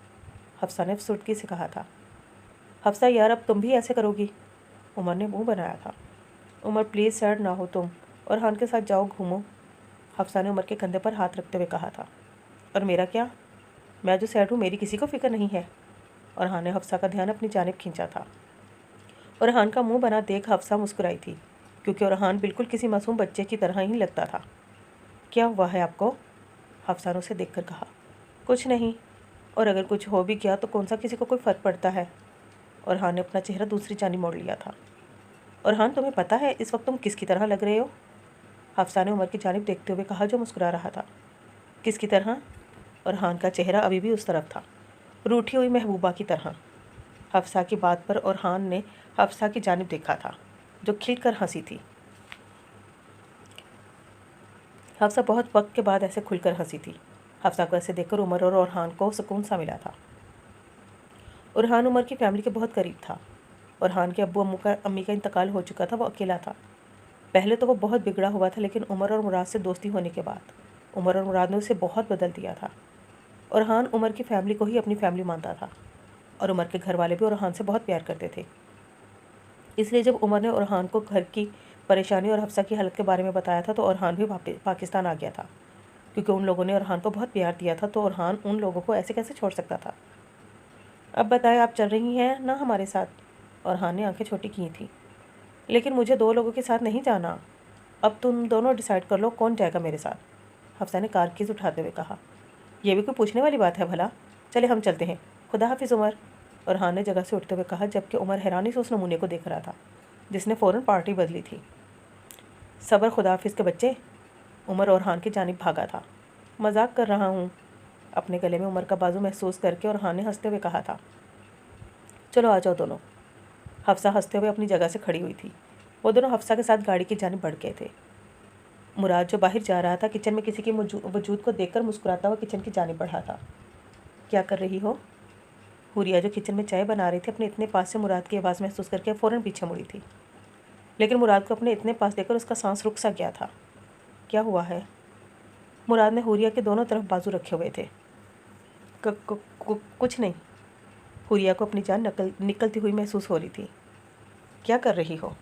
हफ्सा ने अफसुर्दगी से कहा था। हफ्सा यार, अब तुम भी ऐसे करोगी? उमर ने मुंह बनाया था। उमर प्लीज़ सैड ना हो तुम, और हान के साथ जाओ, घूमो, हफ्सा ने उमर के कंधे पर हाथ रखते हुए कहा था। और मेरा क्या? मैं जो सैड हूँ मेरी किसी को फिक्र नहीं है। और हान ने हफ्सा का ध्यान अपनी जानिब खींचा था। और हान का मुंह बना देख हफ्सा मुस्कुराई थी, क्योंकि और बिल्कुल किसी मासूम बच्चे की तरह ही लगता था। क्या हुआ है आपको? हफ्सा ने उसे देखकर कहा। कुछ नहीं, और अगर कुछ हो भी गया तो कौन सा किसी को कोई फ़र्क पड़ता है। और हान ने अपना चेहरा दूसरी जानिब मोड़ लिया था। और हान, तुम्हें पता है इस वक्त तुम किसकी तरह लग रहे हो? हफ्सा ने उमर की जानिब देखते हुए कहा, जो मुस्कुरा रहा था। किसकी तरह? और हान का चेहरा अभी भी उस तरफ था, रूठी हुई महबूबा की तरह। हफ्सा की बात पर और हान ने हफ्सा की जानिब देखा था, जो खिलकर हंसी थी। हफ्सा बहुत वक्त के बाद ऐसे खुलकर हंसी थी। हफ्सा को ऐसे देखकर उमर और हान को सुकून सा मिला था। और हान उमर की फैमिली के बहुत करीब था। और हान के अम्मी का इंतकाल हो चुका था, वो अकेला था। पहले तो वो बहुत बिगड़ा हुआ था, लेकिन उमर और मुराद से दोस्ती होने के बाद उमर और मुराद ने उसे बहुत बदल दिया था। और हान उमर की फैमिली को ही अपनी फैमिली मानता था, और उमर के घर वाले भी और से बहुत प्यार करते थे। इसलिए जब उमर ने और को घर की परेशानी और हफ्सा की हालत के बारे में बताया था तो और भी पाकिस्तान आ गया था, क्योंकि उन लोगों ने और को बहुत प्यार दिया था। तो और उन लोगों को ऐसे कैसे छोड़ सकता था। अब बताएं, आप चल रही हैं ना हमारे साथ? और ने आंखें छोटी की थी। लेकिन मुझे 2 लोगों के साथ नहीं जाना। अब तुम दोनों डिसाइड कर लो कौन जाएगा मेरे साथ, हफ्सा ने कार कीज़ उठाते हुए कहा। यह भी कोई पूछने वाली बात है भला? चले हम चलते हैं, खुदा हाफिज़ उमर। और हान ने जगह से उठते हुए कहा, जबकि उमर हैरानी से उस नमूने को देख रहा था जिसने फ़ौरन पार्टी बदली थी। सबर खुदा हाफिज़ के बच्चे। उमर और हान की जानिब भागा था। मजाक कर रहा हूँ, अपने गले में उमर का बाजू महसूस करके और हान ने हंसते हुए कहा था। चलो आ जाओ दोनों। हफ्सा हंसते हुए अपनी जगह से खड़ी हुई थी। वो दोनों हफ्सा के साथ गाड़ी की जानिब बढ़ गए थे। मुराद जो बाहर जा रहा था, किचन में किसी के वजूद को देखकर मुस्कुराता हुआ किचन की जानिब बढ़ा था। क्या कर रही हो? हुरिया जो किचन में चाय बना रही थी, अपने इतने पास से मुराद की आवाज़ महसूस करके फ़ौरन पीछे मुड़ी थी। लेकिन मुराद को अपने इतने पास देखकर उसका सांस रुक सा गया था। क्या हुआ है? मुराद ने हुरिया के दोनों तरफ बाजू रखे हुए थे। कुछ नहीं। हुरिया को अपनी जान निकलती हुई महसूस हो रही थी। क्या कर रही हो?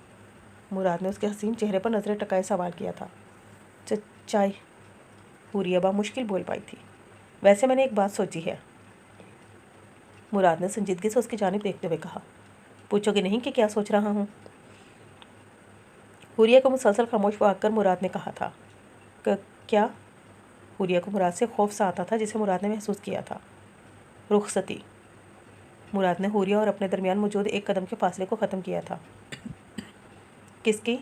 मुराद ने उसके हसीन चेहरे पर नज़रें टकाए सवाल किया था। चाय, हुरिया बा मुश्किल बोल पाई थी। वैसे मैंने एक बात सोची है, मुराद ने संजीदगी से उसकी जानिब देखते हुए कहा। पूछोगे नहीं कि क्या सोच रहा हूँ? हुरिया को मुसलसल खामोश भागकर मुराद ने कहा था। क्या? हुरिया को मुराद से खौफ सा आता था, जिसे मुराद ने महसूस किया था। रुखसती। मुराद ने हुरिया और अपने दरमियान मौजूद एक कदम के फासले को ख़त्म किया था। किसकी?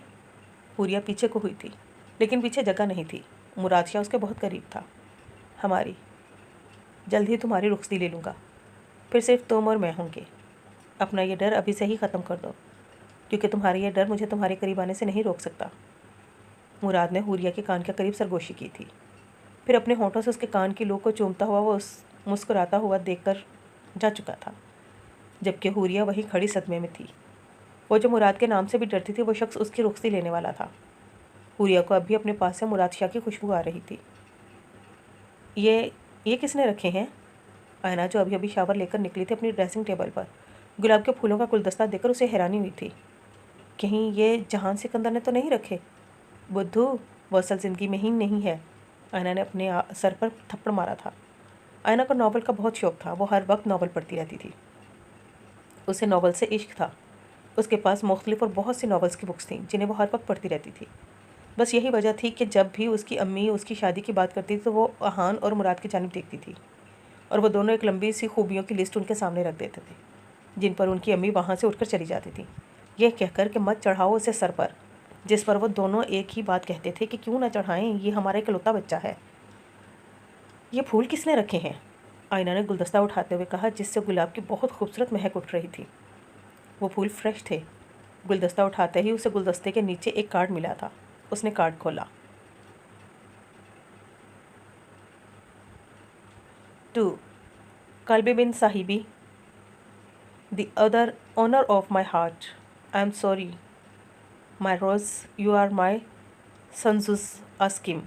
हुरिया पीछे को हुई थी, लेकिन पीछे जगह नहीं थी। मुराद शाह उसके बहुत करीब था। हमारी। जल्द ही तुम्हारी रुखसती ले लूँगा, फिर सिर्फ तुम और मैं होंगे। अपना ये डर अभी से ही ख़त्म कर दो, क्योंकि तुम्हारा ये डर मुझे तुम्हारे करीब आने से नहीं रोक सकता। मुराद ने हुरिया के कान के करीब सरगोशी की थी, फिर अपने होंठों से उसके कान की लू को चूमता हुआ वो मुस्कुराता हुआ देखकर जा चुका था, जबकि हुरिया वहीं खड़ी सदमे में थी। वो जो मुराद के नाम से भी डरती थी, वो शख्स उसकी रुखसती लेने वाला था। हुरिया को अब भी अपने पास से मुराद शाह की खुशबू आ रही थी। ये किसने रखे हैं? आयना जो अभी अभी शावर लेकर निकली थी, अपनी ड्रेसिंग टेबल पर गुलाब के फूलों का गुलदस्ता देखकर उसे हैरानी हुई थी। कहीं ये जहान सिकंदर ने तो नहीं रखे? बुद्धू, वो असल ज़िंदगी में ही नहीं है। आयना ने अपने सर पर थप्पड़ मारा था। आयना को नावल का बहुत शौक़ था। वो हर वक्त नावल पढ़ती रहती थी। उसे नावल से इश्क था। उसके पास मुख्तलिफ और बहुत सी नावल्स की बुक्स थीं, जिन्हें वो हर वक्त पढ़ती रहती थी। बस यही वजह थी कि जब भी उसकी अम्मी उसकी शादी की बात करती थी तो वो आहान और मुराद की जानिब देखती थी, और वो दोनों एक लंबी सी खूबियों की लिस्ट उनके सामने रख देते थे, जिन पर उनकी अम्मी वहाँ से उठकर चली जाती थी, यह कहकर कि मत चढ़ाओ उसे सर पर, जिस पर वो दोनों एक ही बात कहते थे कि क्यों ना चढ़ाएं, ये हमारा इकलौता बच्चा है। ये फूल किसने रखे हैं? आयना ने गुलदस्ता उठाते हुए कहा, जिससे गुलाब की बहुत खूबसूरत महक उठ रही थी। वो फूल फ्रेश थे। गुलदस्ता उठाते ही उसे गुलदस्ते के नीचे एक कार्ड मिला था। उसने कार्ड खोला। टू कल्बी बिन साहिबी, the other honour of my heart, I am sorry my rose, you are my सनजुस अस्किम,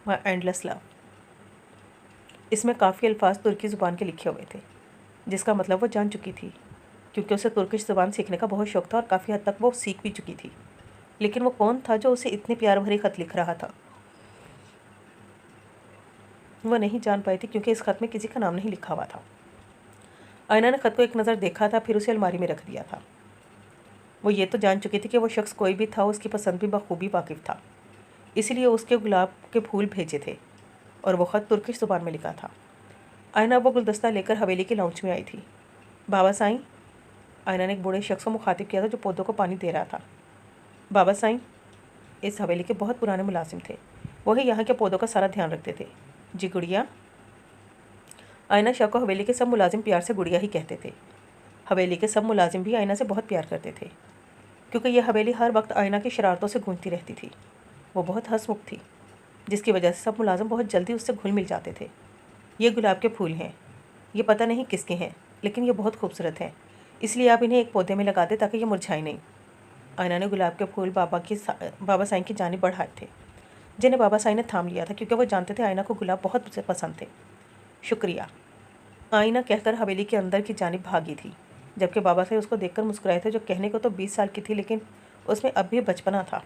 माई एंडलेस लव। इसमें काफ़ी अल्फाज तुर्की ज़ुबान के लिखे हुए थे, जिसका मतलब वो जान चुकी थी, क्योंकि उसे तुर्किश ज़ुबान सीखने का बहुत शौक़ था और काफ़ी हद तक वो सीख भी चुकी थी। लेकिन वो कौन था जो उसे इतने प्यार भरे खत लिख रहा था? वह नहीं जान पाई थी, क्योंकि इस खत में किसी का नाम नहीं लिखा हुआ था। आयना ने खत को एक नज़र देखा था, फिर उसे अलमारी में रख दिया था। वो ये तो जान चुकी थी कि वो शख्स कोई भी था, उसकी पसंद भी बखूबी वाकिफ़ था, इसलिए उसके गुलाब के फूल भेजे थे और वो ख़त तुर्किश ज़ुबान में लिखा था। आयना वो गुलदस्ता लेकर हवेली की लाउंज में आई थी। बाबा साईं, आयना ने एक बूढ़े शख्स को मुखातिब किया था जो पौधों को पानी दे रहा था। बाबा साईं इस हवेली के बहुत पुराने मुलाजिम थे, वही यहाँ के पौधों का सारा ध्यान रखते थे। जी गुड़िया। आयना शाह को हवेली के सब मुलाजिम प्यार से गुड़िया ही कहते थे। हवेली के सब मुलाजिम भी आयना से बहुत प्यार करते थे, क्योंकि यह हवेली हर वक्त आयना की शरारतों से गूंजती रहती थी। वो बहुत हंसमुख थी, जिसकी वजह से सब मुलाजिम बहुत जल्दी उससे घुल मिल जाते थे। ये गुलाब के फूल हैं, ये पता नहीं किसके हैं, लेकिन ये बहुत खूबसूरत हैं, इसलिए आप इन्हें एक पौधे में लगा दें ताकि ये मुरझाए नहीं। आयना ने गुलाब के फूल बाबा साईं की जानिब बढ़ाए थे, जिन्हें बाबा साईं ने थाम लिया था, क्योंकि वो जानते थे आयना को गुलाब बहुत पसंद थे। शुक्रिया, आयना कहकर हवेली के अंदर की जानिब भागी थी, जबकि बाबा साईं उसको देखकर मुस्कुराए थे, जो कहने को तो 20 साल की थी, लेकिन उसमें अब भी बचपना था।